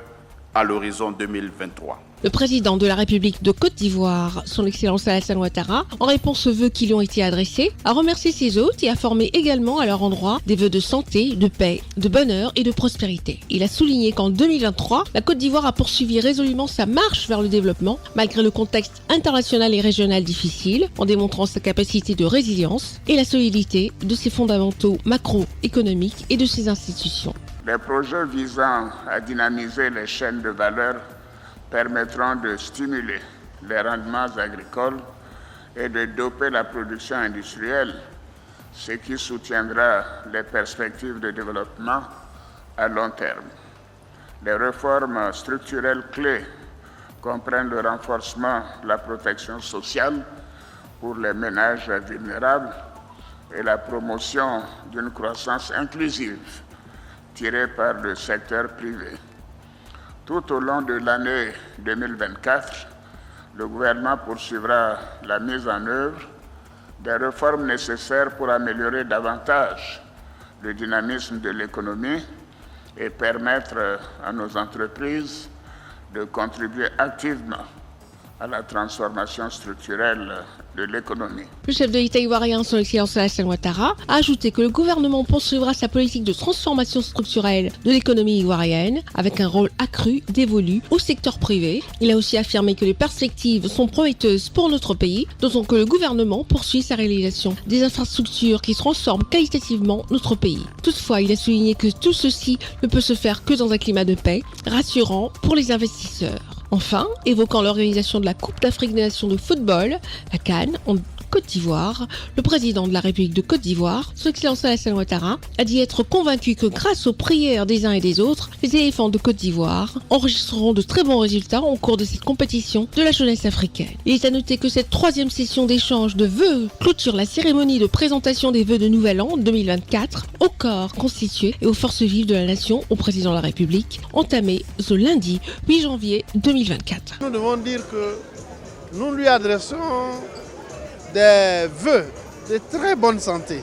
à l'horizon 2023. Le président de la République de Côte d'Ivoire, son Excellence Alassane Ouattara, en réponse aux vœux qui lui ont été adressés, a remercié ses hôtes et a formé également à leur endroit des vœux de santé, de paix, de bonheur et de prospérité. Il a souligné qu'en 2023, la Côte d'Ivoire a poursuivi résolument sa marche vers le développement, malgré le contexte international et régional difficile, en démontrant sa capacité de résilience et la solidité de ses fondamentaux macroéconomiques et de ses institutions. Les projets visant à dynamiser les chaînes de valeur permettront de stimuler les rendements agricoles et de doper la production industrielle, ce qui soutiendra les perspectives de développement à long terme. Les réformes structurelles clés comprennent le renforcement de la protection sociale pour les ménages vulnérables et la promotion d'une croissance inclusive tirée par le secteur privé. Tout au long de l'année 2024, le gouvernement poursuivra la mise en œuvre des réformes nécessaires pour améliorer davantage le dynamisme de l'économie et permettre à nos entreprises de contribuer activement à la transformation structurelle de l'économie. Le chef de l'État ivoirien, son Excellence Alassane Ouattara, a ajouté que le gouvernement poursuivra sa politique de transformation structurelle de l'économie ivoirienne avec un rôle accru dévolu au secteur privé. Il a aussi affirmé que les perspectives sont prometteuses pour notre pays, d'autant que le gouvernement poursuit sa réalisation des infrastructures qui transforment qualitativement notre pays. Toutefois, il a souligné que tout ceci ne peut se faire que dans un climat de paix, rassurant pour les investisseurs. Enfin, évoquant l'organisation de la Coupe d'Afrique des Nations de football, la CAN, en Côte d'Ivoire, le président de la République de Côte d'Ivoire, son Excellence Alassane Ouattara, a dit être convaincu que grâce aux prières des uns et des autres, les éléphants de Côte d'Ivoire enregistreront de très bons résultats au cours de cette compétition de la jeunesse africaine. Il est à noter que cette troisième session d'échange de vœux clôture la cérémonie de présentation des vœux de Nouvel An 2024 au corps constitué et aux forces vives de la nation au président de la République, entamée ce lundi 8 janvier 2024. Nous devons dire que nous lui adressons des vœux de très bonne santé,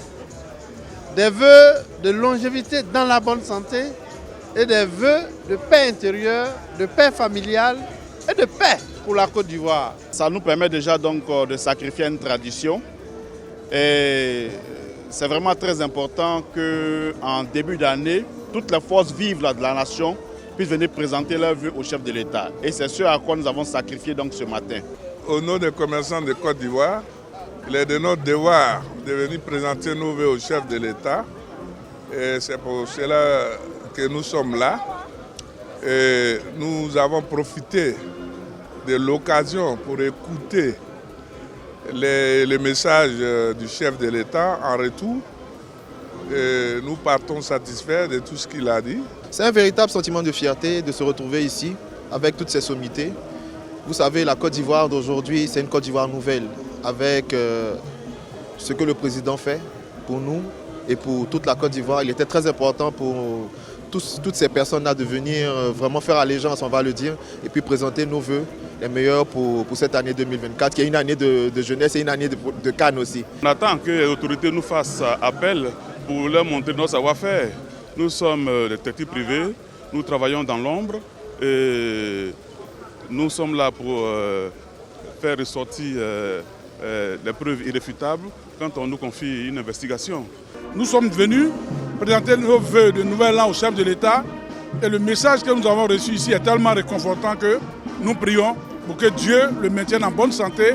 des vœux de longévité dans la bonne santé et des vœux de paix intérieure, de paix familiale et de paix pour la Côte d'Ivoire. Ça nous permet déjà donc de sacrifier une tradition et c'est vraiment très important qu'en début d'année, toutes les forces vives de la nation puissent venir présenter leurs vœux au chef de l'État. Et c'est ce à quoi nous avons sacrifié donc ce matin. Au nom des commerçants de Côte d'Ivoire, il est de notre devoir de venir présenter nos vœux au chef de l'État. Et c'est pour cela que nous sommes là. Et nous avons profité de l'occasion pour écouter les messages du chef de l'État en retour. Et nous partons satisfaits de tout ce qu'il a dit. C'est un véritable sentiment de fierté de se retrouver ici avec toutes ces sommités. Vous savez, la Côte d'Ivoire d'aujourd'hui, c'est une Côte d'Ivoire nouvelle, avec ce que le président fait pour nous et pour toute la Côte d'Ivoire. Il était très important pour toutes ces personnes-là de venir vraiment faire allégeance, on va le dire, et puis présenter nos vœux, les meilleurs pour cette année 2024, qui est une année de jeunesse et une année de Cannes aussi. On attend que les autorités nous fassent appel pour leur montrer notre savoir-faire. Nous sommes des détectives privés, nous travaillons dans l'ombre et nous sommes là pour faire ressortir les preuves irréfutables quand on nous confie une investigation. Nous sommes venus présenter nos vœux de Nouvel An au chef de l'État et le message que nous avons reçu ici est tellement réconfortant que nous prions pour que Dieu le maintienne en bonne santé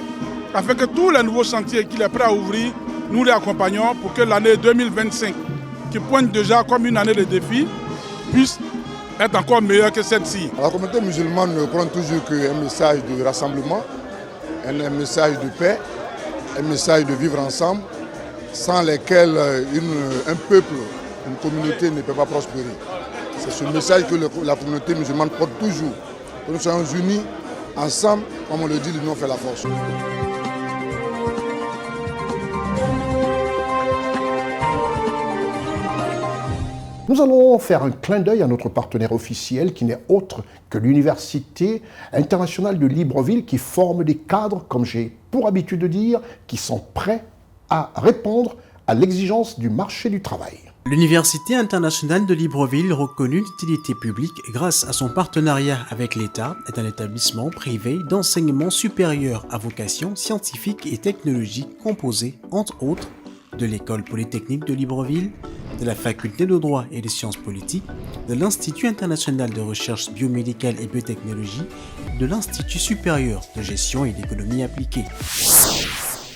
afin que tous les nouveaux chantiers qu'il est prêt à ouvrir, nous les accompagnons pour que l'année 2025, qui pointe déjà comme une année de défi, puisse être encore meilleure que celle-ci. La communauté musulmane ne prend toujours qu'un message de rassemblement, un message de paix, un message de vivre ensemble, sans lesquels un peuple, une communauté ne peut pas prospérer. C'est ce message que la communauté musulmane porte toujours. Que nous soyons unis, ensemble, comme on le dit, l'union fait la force. Nous allons faire un clin d'œil à notre partenaire officiel qui n'est autre que l'Université internationale de Libreville qui forme des cadres, comme j'ai pour habitude de dire, qui sont prêts à répondre à l'exigence du marché du travail. L'Université internationale de Libreville, reconnue d'utilité publique grâce à son partenariat avec l'État, est un établissement privé d'enseignement supérieur à vocation scientifique et technologique composé, entre autres, de l'École polytechnique de Libreville, de la Faculté de droit et de sciences politiques, de l'Institut international de recherche biomédicale et biotechnologie, de l'Institut supérieur de gestion et d'économie appliquée.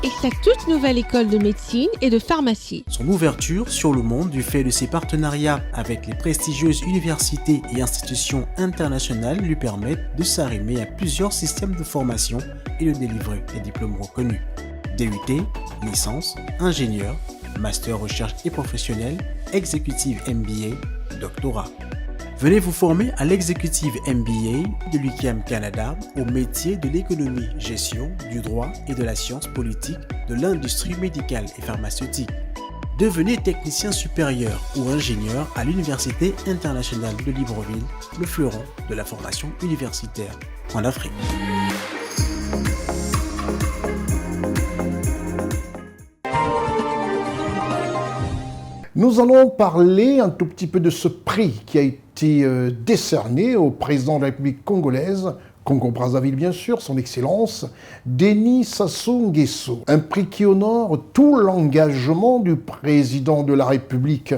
Et sa toute nouvelle école de médecine et de pharmacie. Son ouverture sur le monde du fait de ses partenariats avec les prestigieuses universités et institutions internationales lui permettent de s'arrimer à plusieurs systèmes de formation et de délivrer des diplômes reconnus. DUT, licence, ingénieur, master recherche et professionnel, exécutive MBA, doctorat. Venez vous former à l'exécutive MBA de l'UQAM Canada au métier de l'économie, gestion, du droit et de la science politique de l'industrie médicale et pharmaceutique. Devenez technicien supérieur ou ingénieur à l'Université internationale de Libreville, le fleuron de la formation universitaire en Afrique. Nous allons parler un tout petit peu de ce prix qui a été décerné au président de la République congolaise, Congo-Brazzaville bien sûr, son Excellence, Denis Sassou Nguesso. Un prix qui honore tout l'engagement du président de la République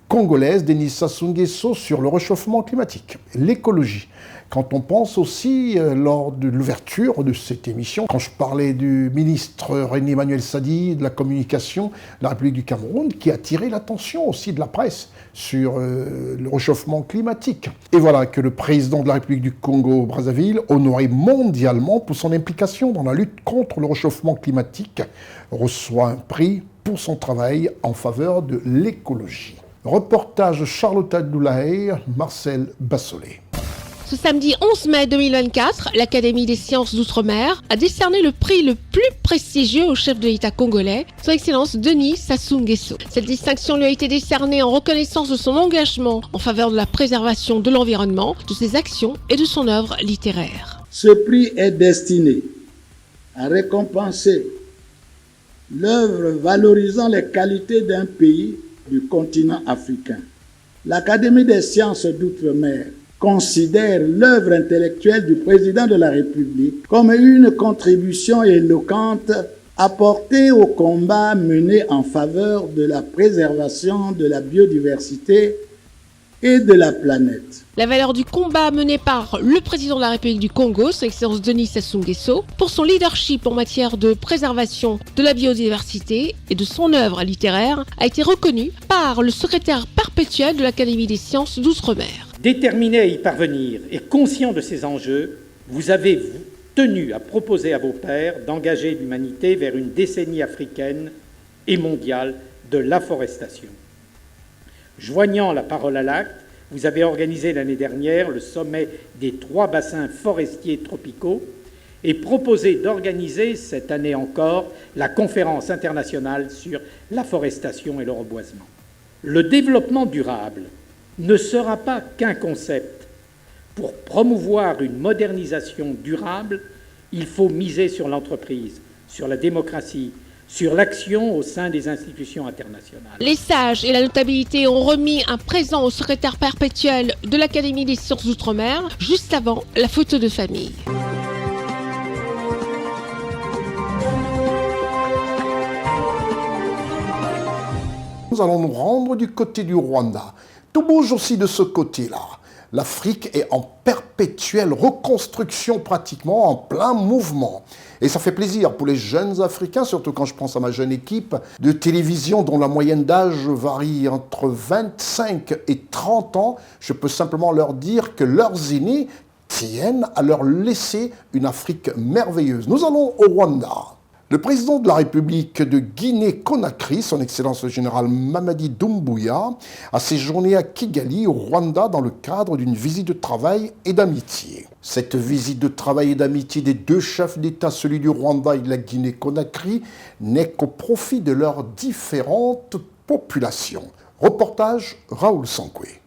congolaise, Denis Sassou Nguesso, sur le réchauffement climatique, l'écologie. Quand on pense aussi, lors de l'ouverture de cette émission, quand je parlais du ministre René Emmanuel Sadi de la communication de la République du Cameroun, qui a attiré l'attention aussi de la presse sur le réchauffement climatique. Et voilà que le président de la République du Congo-Brazzaville, honoré mondialement pour son implication dans la lutte contre le réchauffement climatique, reçoit un prix pour son travail en faveur de l'écologie. Reportage Charlotte Doulaye, Marcel Bassolet. Ce samedi 11 mai 2024, l'Académie des sciences d'outre-mer a décerné le prix le plus prestigieux au chef de l'État congolais, son Excellence Denis Sassou Nguesso. Cette distinction lui a été décernée en reconnaissance de son engagement en faveur de la préservation de l'environnement, de ses actions et de son œuvre littéraire. Ce prix est destiné à récompenser l'œuvre valorisant les qualités d'un pays du continent africain. L'Académie des sciences d'outre-mer considère l'œuvre intellectuelle du président de la République comme une contribution éloquente apportée au combat mené en faveur de la préservation de la biodiversité et de la planète. La valeur du combat mené par le président de la République du Congo, son Excellence Denis Sassou Nguesso, pour son leadership en matière de préservation de la biodiversité et de son œuvre littéraire, a été reconnue par le secrétaire perpétuel de l'Académie des sciences d'outre-mer. Déterminé à y parvenir et conscient de ces enjeux, vous avez tenu à proposer à vos pairs d'engager l'humanité vers une décennie africaine et mondiale de l'afforestation. Joignant la parole à l'acte, vous avez organisé l'année dernière le sommet des 3 bassins forestiers tropicaux et proposé d'organiser cette année encore la conférence internationale sur l'afforestation et le reboisement. Le développement durable ne sera pas qu'un concept. Pour promouvoir une modernisation durable, il faut miser sur l'entreprise, sur la démocratie, sur l'action au sein des institutions internationales. Les sages et la notabilité ont remis un présent au secrétaire perpétuel de l'Académie des sciences d'outre-mer, juste avant la photo de famille. Nous allons nous rendre du côté du Rwanda. Tout bouge aussi de ce côté-là. L'Afrique est en perpétuelle reconstruction pratiquement, en plein mouvement. Et ça fait plaisir pour les jeunes Africains, surtout quand je pense à ma jeune équipe de télévision dont la moyenne d'âge varie entre 25 et 30 ans. Je peux simplement leur dire que leurs aînés tiennent à leur laisser une Afrique merveilleuse. Nous allons au Rwanda. Le président de la République de Guinée-Conakry, son Excellence le général Mamadi Doumbouya, a séjourné à Kigali, au Rwanda, dans le cadre d'une visite de travail et d'amitié. Cette visite de travail et d'amitié des 2 chefs d'État, celui du Rwanda et de la Guinée-Conakry, n'est qu'au profit de leurs différentes populations. Reportage Raoul Sankwe.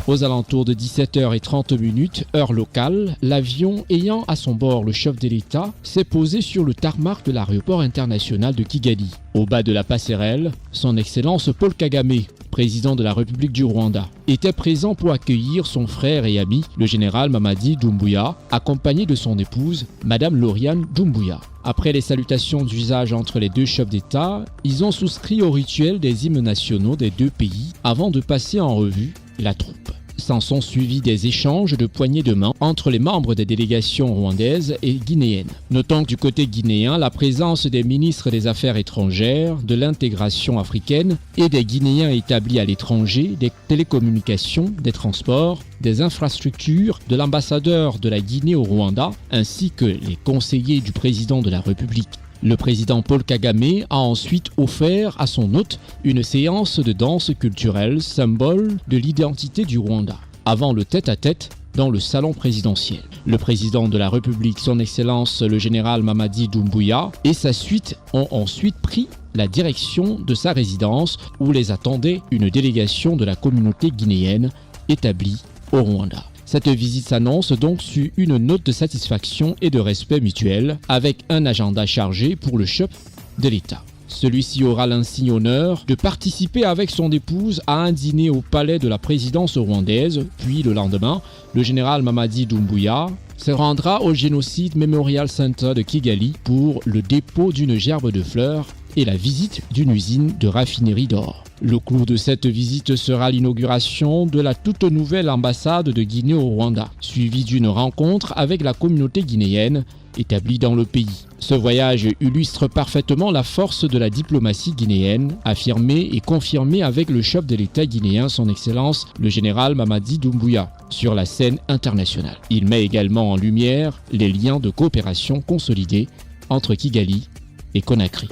Aux alentours de 17h30, heure locale, l'avion ayant à son bord le chef de l'État s'est posé sur le tarmac de l'aéroport international de Kigali. Au bas de la passerelle, son Excellence Paul Kagame, président de la République du Rwanda, était présent pour accueillir son frère et ami, le général Mamadi Doumbouya, accompagné de son épouse, Madame Lauriane Doumbouya. Après les salutations d'usage entre les deux chefs d'État, ils ont souscrit au rituel des hymnes nationaux des deux pays avant de passer en revue la troupe. S'en sont suivis des échanges de poignées de main entre les membres des délégations rwandaises et guinéennes. Notons que du côté guinéen, la présence des ministres des Affaires étrangères, de l'intégration africaine et des Guinéens établis à l'étranger, des télécommunications, des transports, des infrastructures, de l'ambassadeur de la Guinée au Rwanda, ainsi que les conseillers du président de la République. Le président Paul Kagame a ensuite offert à son hôte une séance de danse culturelle, symbole de l'identité du Rwanda, avant le tête-à-tête dans le salon présidentiel. Le président de la République, son Excellence le général Mamadi Doumbouya, et sa suite ont ensuite pris la direction de sa résidence où les attendait une délégation de la communauté guinéenne établie au Rwanda. Cette visite s'annonce donc sur une note de satisfaction et de respect mutuel, avec un agenda chargé pour le chef de l'État. Celui-ci aura l'insigne honneur de participer avec son épouse à un dîner au palais de la présidence rwandaise, puis le lendemain, le général Mamadi Doumbouya se rendra au Genocide Memorial Center de Kigali pour le dépôt d'une gerbe de fleurs et la visite d'une usine de raffinerie d'or. Le clou de cette visite sera l'inauguration de la toute nouvelle ambassade de Guinée au Rwanda, suivie d'une rencontre avec la communauté guinéenne établie dans le pays. Ce voyage illustre parfaitement la force de la diplomatie guinéenne, affirmée et confirmée avec le chef de l'État guinéen, son Excellence le général Mamadi Doumbouya, sur la scène internationale. Il met également en lumière les liens de coopération consolidés entre Kigali et Conakry.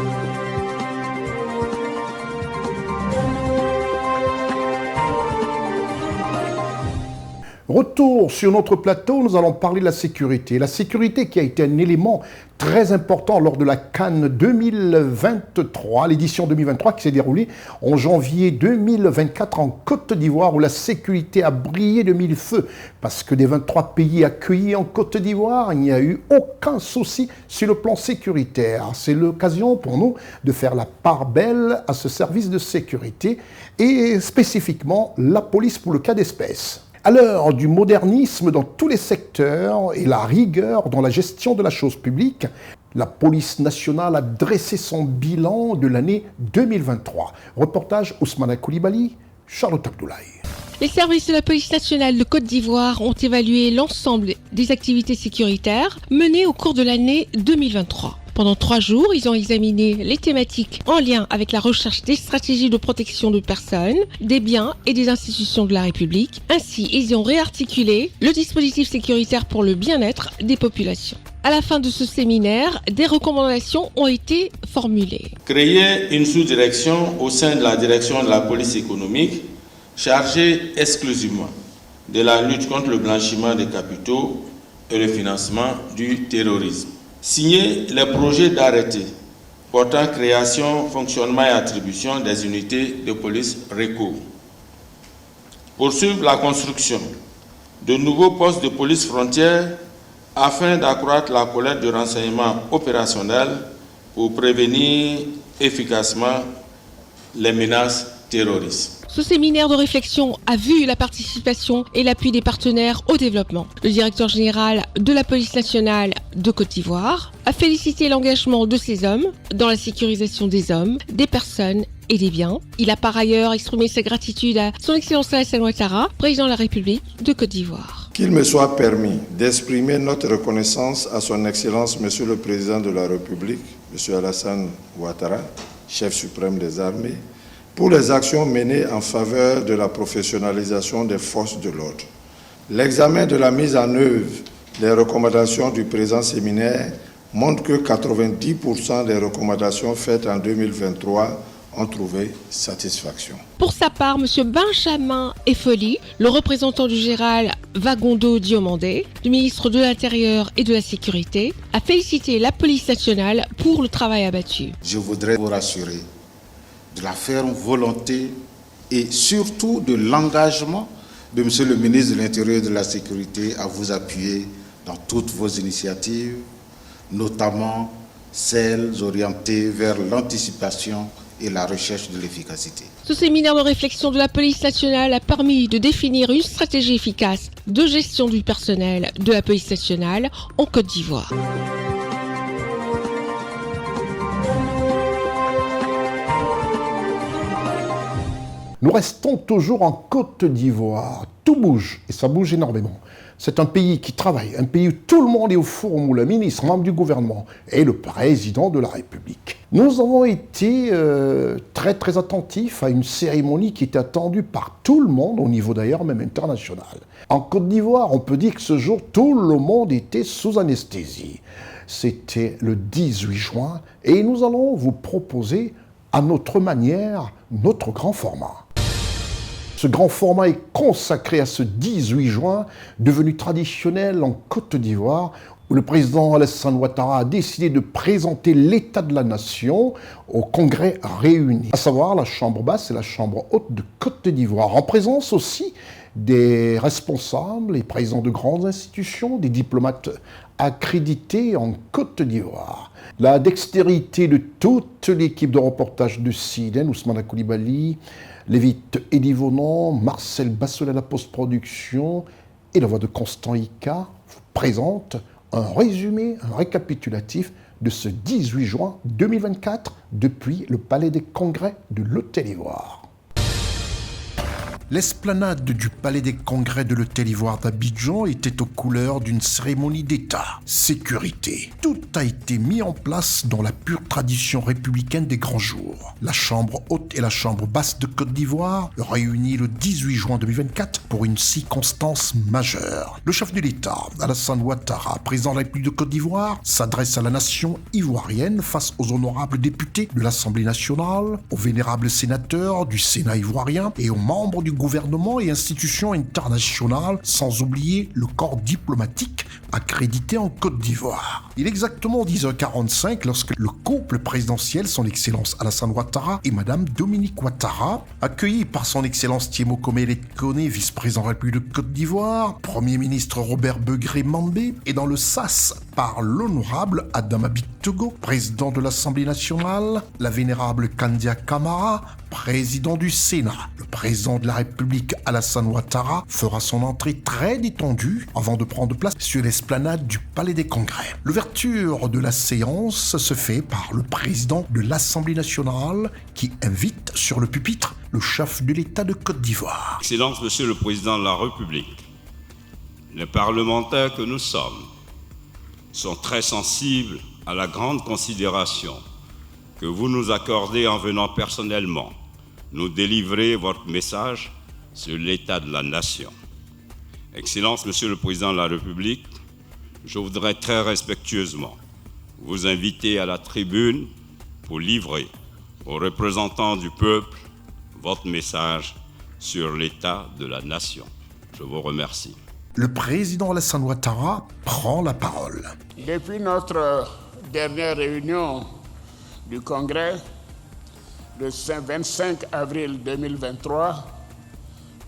Retour sur notre plateau, nous allons parler de la sécurité. La sécurité qui a été un élément très important lors de la Cannes 2023, l'édition 2023 qui s'est déroulée en janvier 2024 en Côte d'Ivoire, où la sécurité a brillé de mille feux. Parce que des 23 pays accueillis en Côte d'Ivoire, il n'y a eu aucun souci sur le plan sécuritaire. C'est l'occasion pour nous de faire la part belle à ce service de sécurité et spécifiquement la police pour le cas d'espèce. À l'heure du modernisme dans tous les secteurs et la rigueur dans la gestion de la chose publique, la police nationale a dressé son bilan de l'année 2023. Reportage Ousmane Koulibaly, Charlotte Abdoulaye. Les services de la police nationale de Côte d'Ivoire ont évalué l'ensemble des activités sécuritaires menées au cours de l'année 2023. Pendant 3 jours, ils ont examiné les thématiques en lien avec la recherche des stratégies de protection de personnes, des biens et des institutions de la République. Ainsi, ils ont réarticulé le dispositif sécuritaire pour le bien-être des populations. À la fin de ce séminaire, des recommandations ont été formulées. Créer une sous-direction au sein de la direction de la police économique chargée exclusivement de la lutte contre le blanchiment des capitaux et le financement du terrorisme. Signer les projets d'arrêté portant création, fonctionnement et attribution des unités de police RECO. Poursuivre la construction de nouveaux postes de police frontière afin d'accroître la collecte de renseignements opérationnels pour prévenir efficacement les menaces terroristes. Ce séminaire de réflexion a vu la participation et l'appui des partenaires au développement. Le directeur général de la police nationale de Côte d'Ivoire a félicité l'engagement de ces hommes dans la sécurisation des hommes, des personnes et des biens. Il a par ailleurs exprimé sa gratitude à son Excellence Alassane Ouattara, président de la République de Côte d'Ivoire. Qu'il me soit permis d'exprimer notre reconnaissance à son Excellence Monsieur le Président de la République, Monsieur Alassane Ouattara, chef suprême des armées, pour les actions menées en faveur de la professionnalisation des forces de l'ordre. L'examen de la mise en œuvre des recommandations du présent séminaire montre que 90% des recommandations faites en 2023 ont trouvé satisfaction. Pour sa part, M. Benjamin Efoli, le représentant du général Vagondo Diomandé, du ministre de l'Intérieur et de la Sécurité, a félicité la police nationale pour le travail abattu. Je voudrais vous rassurer de la ferme volonté et surtout de l'engagement de M. le ministre de l'Intérieur et de la Sécurité à vous appuyer dans toutes vos initiatives, notamment celles orientées vers l'anticipation et la recherche de l'efficacité. Ce séminaire de réflexion de la police nationale a permis de définir une stratégie efficace de gestion du personnel de la police nationale en Côte d'Ivoire. Nous restons toujours en Côte d'Ivoire. Tout bouge, et ça bouge énormément. C'est un pays qui travaille, un pays où tout le monde est au fourre, où le ministre, membre du gouvernement et le président de la République. Nous avons été très attentifs à une cérémonie qui était attendue par tout le monde, au niveau d'ailleurs même international. En Côte d'Ivoire, on peut dire que ce jour, tout le monde était sous anesthésie. C'était le 18 juin et nous allons vous proposer à notre manière notre grand format. Ce grand format est consacré à ce 18 juin, devenu traditionnel en Côte d'Ivoire, où le président Alassane Ouattara a décidé de présenter l'état de la nation au Congrès réuni, à savoir la Chambre basse et la Chambre haute de Côte d'Ivoire, en présence aussi des responsables et présidents de grandes institutions, des diplomates accrédités en Côte d'Ivoire. La dextérité de toute l'équipe de reportage de CNN, Ousmane Koulibaly, Lévite Edivonon, Marcel Basselet à la post-production et la voix de Constant Ika vous présente un résumé, un récapitulatif de ce 18 juin 2024 depuis le Palais des Congrès de l'Hôtel Ivoire. L'esplanade du Palais des Congrès de l'Hôtel Ivoire d'Abidjan était aux couleurs d'une cérémonie d'État. Sécurité. Tout a été mis en place dans la pure tradition républicaine des grands jours. La Chambre haute et la Chambre basse de Côte d'Ivoire réunies le 18 juin 2024 pour une circonstance majeure. Le chef de l'État, Alassane Ouattara, président de la République de Côte d'Ivoire, s'adresse à la nation ivoirienne face aux honorables députés de l'Assemblée nationale, aux vénérables sénateurs du Sénat ivoirien et aux membres du gouvernement et institutions internationales, sans oublier le corps diplomatique accrédité en Côte d'Ivoire. Il est exactement 10h45 lorsque le couple présidentiel, son Excellence Alassane Ouattara et Madame Dominique Ouattara, accueillis par son Excellence Thiemo Komele Kone, vice-président de la République de Côte d'Ivoire, Premier ministre Robert Begré-Mambé, et dans le sas par l'honorable Adama Bitogo, président de l'Assemblée nationale, la vénérable Kandia Camara, président du Sénat. Le président de la République Alassane Ouattara fera son entrée très détendue avant de prendre place sur l'esplanade du Palais des Congrès. L'ouverture de la séance se fait par le président de l'Assemblée nationale qui invite sur le pupitre le chef de l'État de Côte d'Ivoire. Excellence, Monsieur le Président de la République, les parlementaires que nous sommes sont très sensibles à la grande considération que vous nous accordez en venant personnellement nous délivrer votre message sur l'état de la nation. Excellence, Monsieur le Président de la République, je voudrais très respectueusement vous inviter à la tribune pour livrer aux représentants du peuple votre message sur l'état de la nation. Je vous remercie. Le président Alassane Ouattara prend la parole. Depuis notre dernière réunion du Congrès, le 25 avril 2023,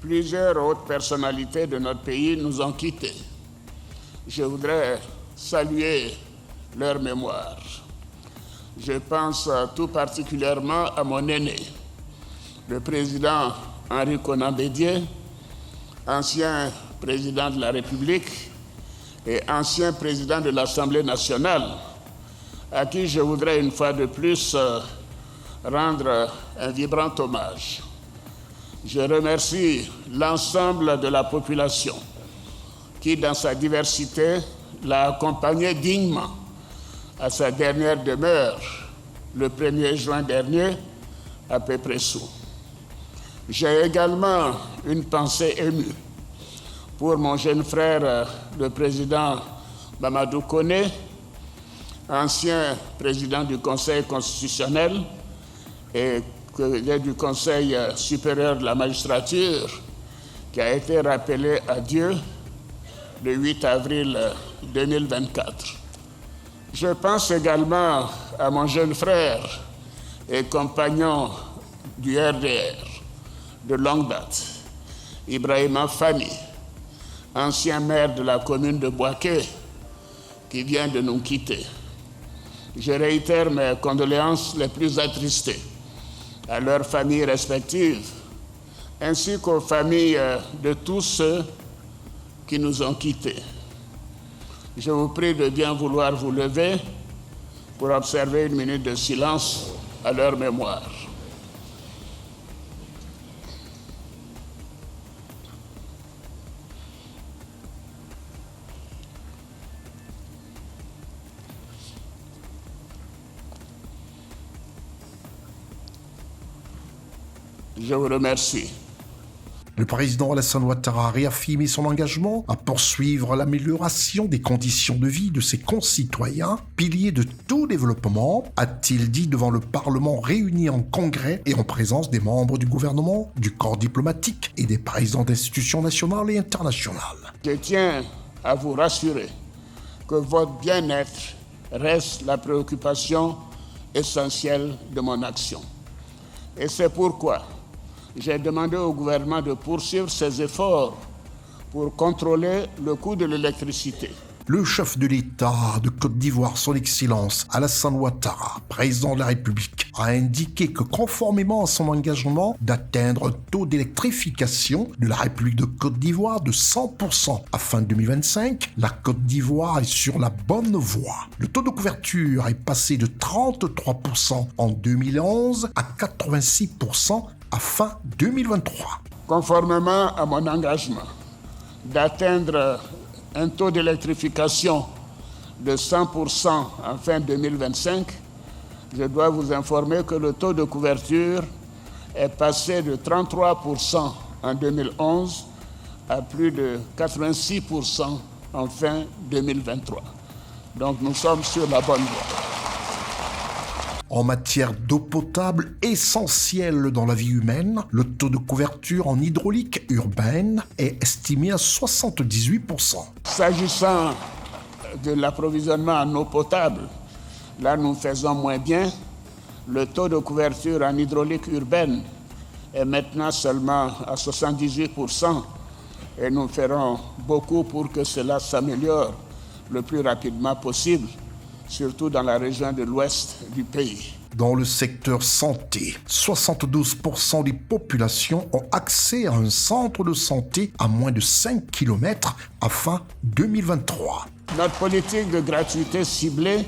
plusieurs hautes personnalités de notre pays nous ont quittés. Je voudrais saluer leur mémoire. Je pense tout particulièrement à mon aîné, le président Henri Konan Bédié, ancien président de la République et ancien président de l'Assemblée nationale, à qui je voudrais une fois de plus rendre un vibrant hommage. Je remercie l'ensemble de la population qui, dans sa diversité, l'a accompagné dignement à sa dernière demeure le 1er juin dernier à Pépressou. J'ai également une pensée émue pour mon jeune frère, le président Mamadou Koné, ancien président du Conseil constitutionnel et du Conseil supérieur de la magistrature, qui a été rappelé à Dieu le 8 avril 2024. Je pense également à mon jeune frère et compagnon du RDR, de longue date, Ibrahima Fani, ancien maire de la commune de Boaké, qui vient de nous quitter. Je réitère mes condoléances les plus attristées à leurs familles respectives, ainsi qu'aux familles de tous ceux qui nous ont quittés. Je vous prie de bien vouloir vous lever pour observer une minute de silence à leur mémoire. Je vous remercie. Le président Alassane Ouattara a réaffirmé son engagement à poursuivre l'amélioration des conditions de vie de ses concitoyens, pilier de tout développement, a-t-il dit devant le Parlement réuni en congrès et en présence des membres du gouvernement, du corps diplomatique et des présidents d'institutions nationales et internationales. Je tiens à vous rassurer que votre bien-être reste la préoccupation essentielle de mon action. Et c'est pourquoi j'ai demandé au gouvernement de poursuivre ses efforts pour contrôler le coût de l'électricité. Le chef de l'État de Côte d'Ivoire, son Excellence Alassane Ouattara, président de la République, a indiqué que conformément à son engagement d'atteindre un taux d'électrification de la République de Côte d'Ivoire de 100% à fin 2025, la Côte d'Ivoire est sur la bonne voie. Le taux de couverture est passé de 33% en 2011 à 86% à fin 2023. Conformément à mon engagement d'atteindre un taux d'électrification de 100% en fin 2025, je dois vous informer que le taux de couverture est passé de 33% en 2011 à plus de 86% en fin 2023. Donc nous sommes sur la bonne voie. En matière d'eau potable essentielle dans la vie humaine, le taux de couverture en hydraulique urbaine est estimé à 78%. S'agissant de l'approvisionnement en eau potable, là nous faisons moins bien. Le taux de couverture en hydraulique urbaine est maintenant seulement à 78% et nous ferons beaucoup pour que cela s'améliore le plus rapidement possible, surtout dans la région de l'ouest du pays. Dans le secteur santé, 72% des populations ont accès à un centre de santé à moins de 5 km à fin 2023. Notre politique de gratuité ciblée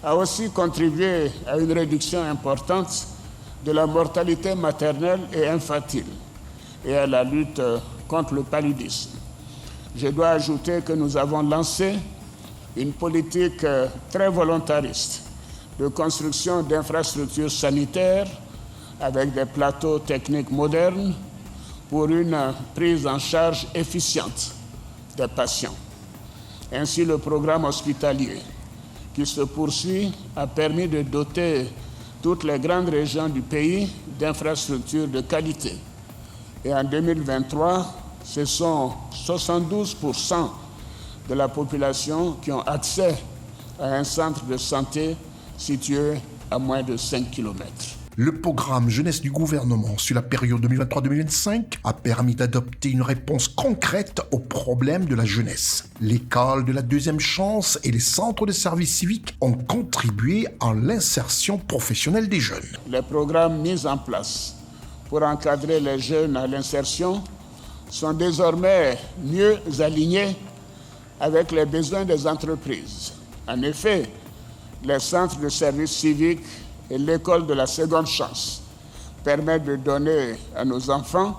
a aussi contribué à une réduction importante de la mortalité maternelle et infantile et à la lutte contre le paludisme. Je dois ajouter que nous avons lancé une politique très volontariste de construction d'infrastructures sanitaires avec des plateaux techniques modernes pour une prise en charge efficiente des patients. Ainsi, le programme hospitalier qui se poursuit a permis de doter toutes les grandes régions du pays d'infrastructures de qualité. Et en 2023, ce sont 72% de la population qui ont accès à un centre de santé situé à moins de 5 km. Le programme jeunesse du gouvernement sur la période 2023-2025 a permis d'adopter une réponse concrète aux problèmes de la jeunesse. L'école de la deuxième chance et les centres de services civiques ont contribué à l'insertion professionnelle des jeunes. Les programmes mis en place pour encadrer les jeunes à l'insertion sont désormais mieux alignés avec les besoins des entreprises. En effet, les centres de services civiques et l'école de la seconde chance permettent de donner à nos enfants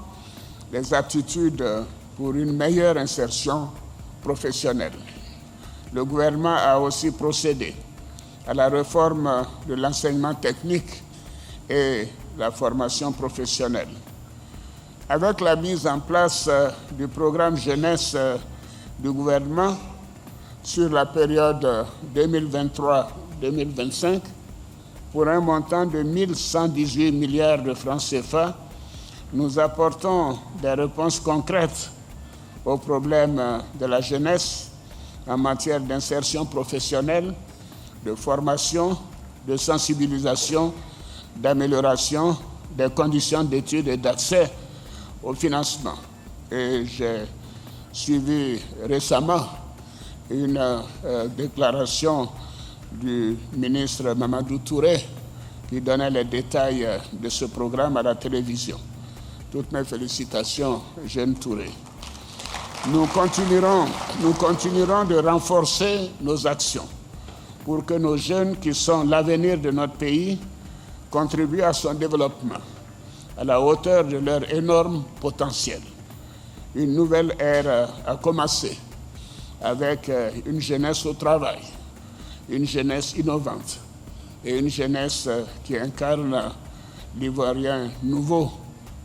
les aptitudes pour une meilleure insertion professionnelle. Le gouvernement a aussi procédé à la réforme de l'enseignement technique et la formation professionnelle. Avec la mise en place du programme jeunesse du gouvernement sur la période 2023-2025, pour un montant de 1118 milliards de francs CFA, nous apportons des réponses concrètes aux problèmes de la jeunesse en matière d'insertion professionnelle, de formation, de sensibilisation, d'amélioration des conditions d'études et d'accès au financement. Et j'ai suivi récemment une déclaration du ministre Mamadou Touré qui donnait les détails de ce programme à la télévision. Toutes mes félicitations, jeune Touré. Nous continuerons de renforcer nos actions pour que nos jeunes, qui sont l'avenir de notre pays, contribuent à son développement à la hauteur de leur énorme potentiel. Une nouvelle ère a commencé avec une jeunesse au travail, une jeunesse innovante et une jeunesse qui incarne l'Ivoirien nouveau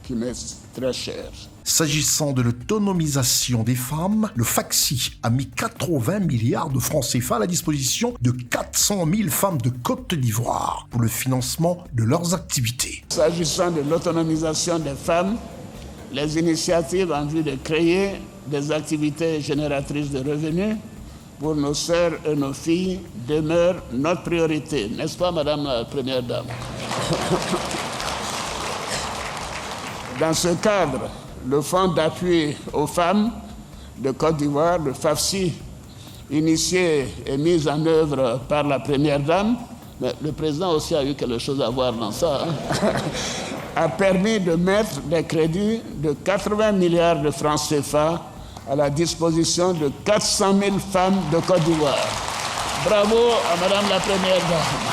qui m'est très cher. S'agissant de l'autonomisation des femmes, le FACSI a mis 80 milliards de francs CFA à la disposition de 400 000 femmes de Côte d'Ivoire pour le financement de leurs activités. S'agissant de l'autonomisation des femmes, les initiatives en vue de créer des activités génératrices de revenus pour nos sœurs et nos filles demeurent notre priorité. N'est-ce pas, Madame la Première Dame? Dans ce cadre, le Fonds d'appui aux femmes de Côte d'Ivoire, le FAFSI, initié et mis en œuvre par la Première Dame, mais le président aussi a eu quelque chose à voir dans ça, a permis de mettre des crédits de 80 milliards de francs CFA à la disposition de 400 000 femmes de Côte d'Ivoire. Bravo à Madame la Première Dame.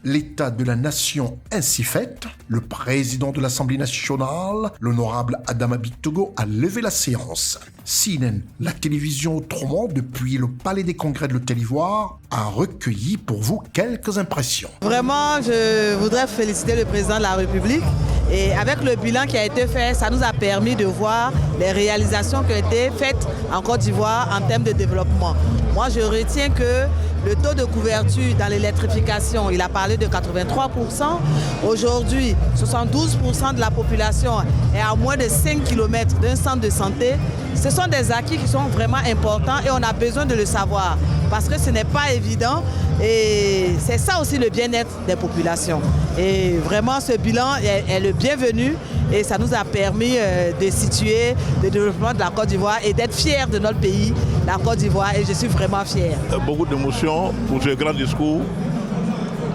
L'état de la nation ainsi fait, le président de l'Assemblée nationale, l'honorable Adama Bitogo, a levé la séance. CNN, la télévision autrement, depuis le Palais des Congrès de l'Hôtel-Ivoire, a recueilli pour vous quelques impressions. Vraiment, je voudrais féliciter le président de la République. Et avec le bilan qui a été fait, ça nous a permis de voir les réalisations qui ont été faites en Côte d'Ivoire en termes de développement. Moi, je retiens que le taux de couverture dans l'électrification, il a parlé de 83%. Aujourd'hui, 72% de la population est à moins de 5 km d'un centre de santé. Ce sont des acquis qui sont vraiment importants et on a besoin de le savoir parce que ce n'est pas évident et c'est ça aussi le bien-être des populations. Et vraiment, ce bilan est le bienvenu et ça nous a permis de situer le développement de la Côte d'Ivoire et d'être fiers de notre pays, la Côte d'Ivoire, et je suis vraiment fier. Beaucoup d'émotions pour ce grand discours.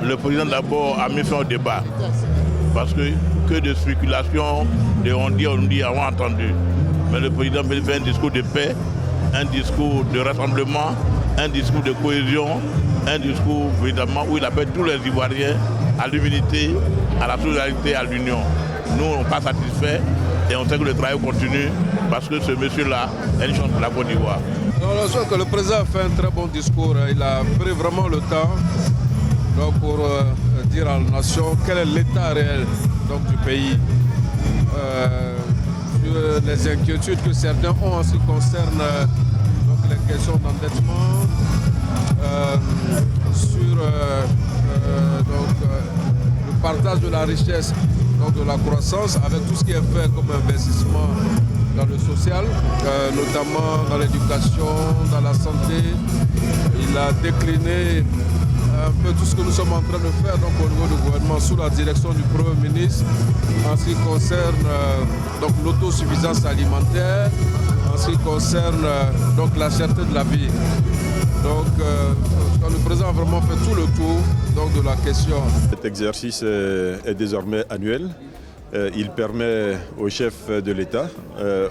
Le président d'abord a mis fin au débat parce que de spéculation, de on dit, on a entendu. Mais le président fait un discours de paix, un discours de rassemblement, un discours de cohésion, un discours évidemment où il appelle tous les Ivoiriens à l'humilité, à la solidarité, à l'union. Nous, on n'est pas satisfaits et on sait que le travail continue parce que ce monsieur-là est une chance pour la Côte d'Ivoire. Je crois que le président a fait un très bon discours. Il a pris vraiment le temps pour dire à la nation quel est l'état réel du pays. Sur les inquiétudes que certains ont en ce qui concerne les questions d'endettement, sur le partage de la richesse, de la croissance, avec tout ce qui est fait comme investissement dans le social, notamment dans l'éducation, dans la santé. Il a décliné un peu tout ce que nous sommes en train de faire au niveau du gouvernement sous la direction du Premier ministre en ce qui concerne l'autosuffisance alimentaire, en ce qui concerne la cherté de la vie. Le président a vraiment fait tout le tour de la question. Cet exercice est désormais annuel. Il permet au chef de l'État,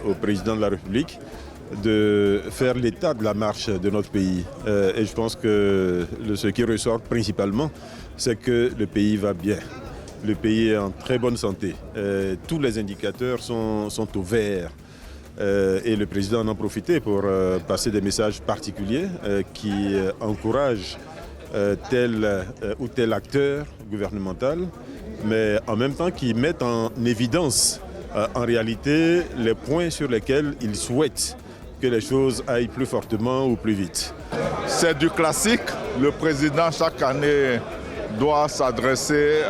au président de la République, de faire l'état de la marche de notre pays. Et je pense que ce qui ressort principalement, c'est que le pays va bien. Le pays est en très bonne santé. Tous les indicateurs sont au vert. Et le président en a profité pour passer des messages particuliers qui encouragent tel ou tel acteur gouvernemental, mais en même temps qui mettent en évidence en réalité les points sur lesquels il souhaite que les choses aillent plus fortement ou plus vite. C'est du classique. Le président, chaque année, doit s'adresser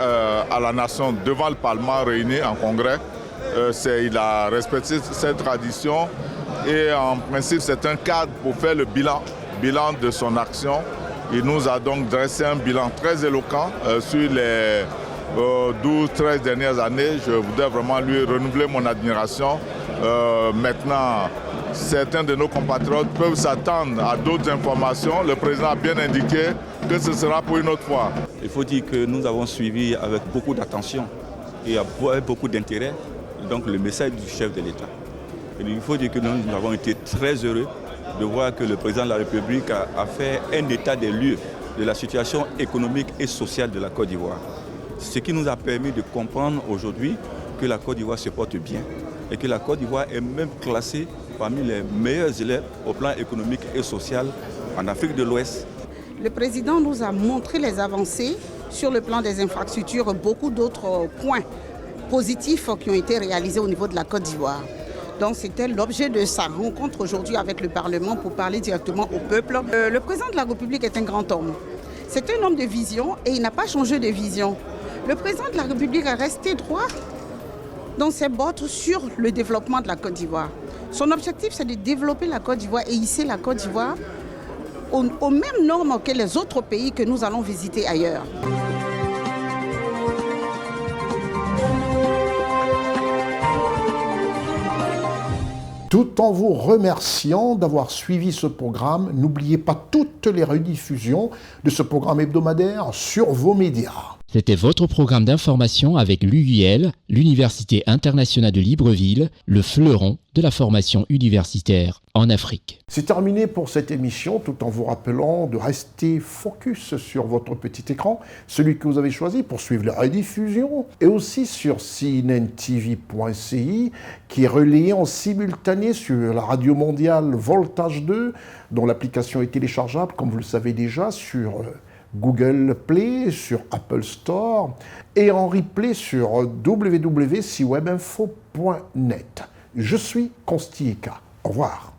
à la nation devant le Parlement réuni en congrès. Il a respecté cette tradition et en principe, c'est un cadre pour faire le bilan de son action. Il nous a donc dressé un bilan très éloquent sur 12-13 dernières années. Je voudrais vraiment lui renouveler mon admiration. Maintenant, certains de nos compatriotes peuvent s'attendre à d'autres informations. Le président a bien indiqué que ce sera pour une autre fois. Il faut dire que nous avons suivi avec beaucoup d'attention et avec beaucoup d'intérêt donc le message du chef de l'État. Il faut dire que nous avons été très heureux de voir que le président de la République a fait un état des lieux de la situation économique et sociale de la Côte d'Ivoire. Ce qui nous a permis de comprendre aujourd'hui que la Côte d'Ivoire se porte bien et que la Côte d'Ivoire est même classée parmi les meilleurs élèves au plan économique et social en Afrique de l'Ouest. Le président nous a montré les avancées sur le plan des infrastructures, beaucoup d'autres points positifs qui ont été réalisés au niveau de la Côte d'Ivoire. Donc c'était l'objet de sa rencontre aujourd'hui avec le Parlement pour parler directement au peuple. Le président de la République est un grand homme. C'est un homme de vision et il n'a pas changé de vision. Le président de la République est resté droit dans ses bottes sur le développement de la Côte d'Ivoire. Son objectif, c'est de développer la Côte d'Ivoire et hisser la Côte d'Ivoire aux mêmes normes que les autres pays que nous allons visiter ailleurs. Tout en vous remerciant d'avoir suivi ce programme, n'oubliez pas toutes les rediffusions de ce programme hebdomadaire sur vos médias. C'était votre programme d'information avec l'UIL, l'Université internationale de Libreville, le fleuron de la formation universitaire en Afrique. C'est terminé pour cette émission, tout en vous rappelant de rester focus sur votre petit écran, celui que vous avez choisi pour suivre la rediffusion, et aussi sur cnntv.ci, qui est relayé en simultané sur la radio mondiale Voltage 2, dont l'application est téléchargeable, comme vous le savez déjà, sur Google Play, sur Apple Store et en replay sur www.siwebinfo.net. Je suis Consti Eka. Au revoir.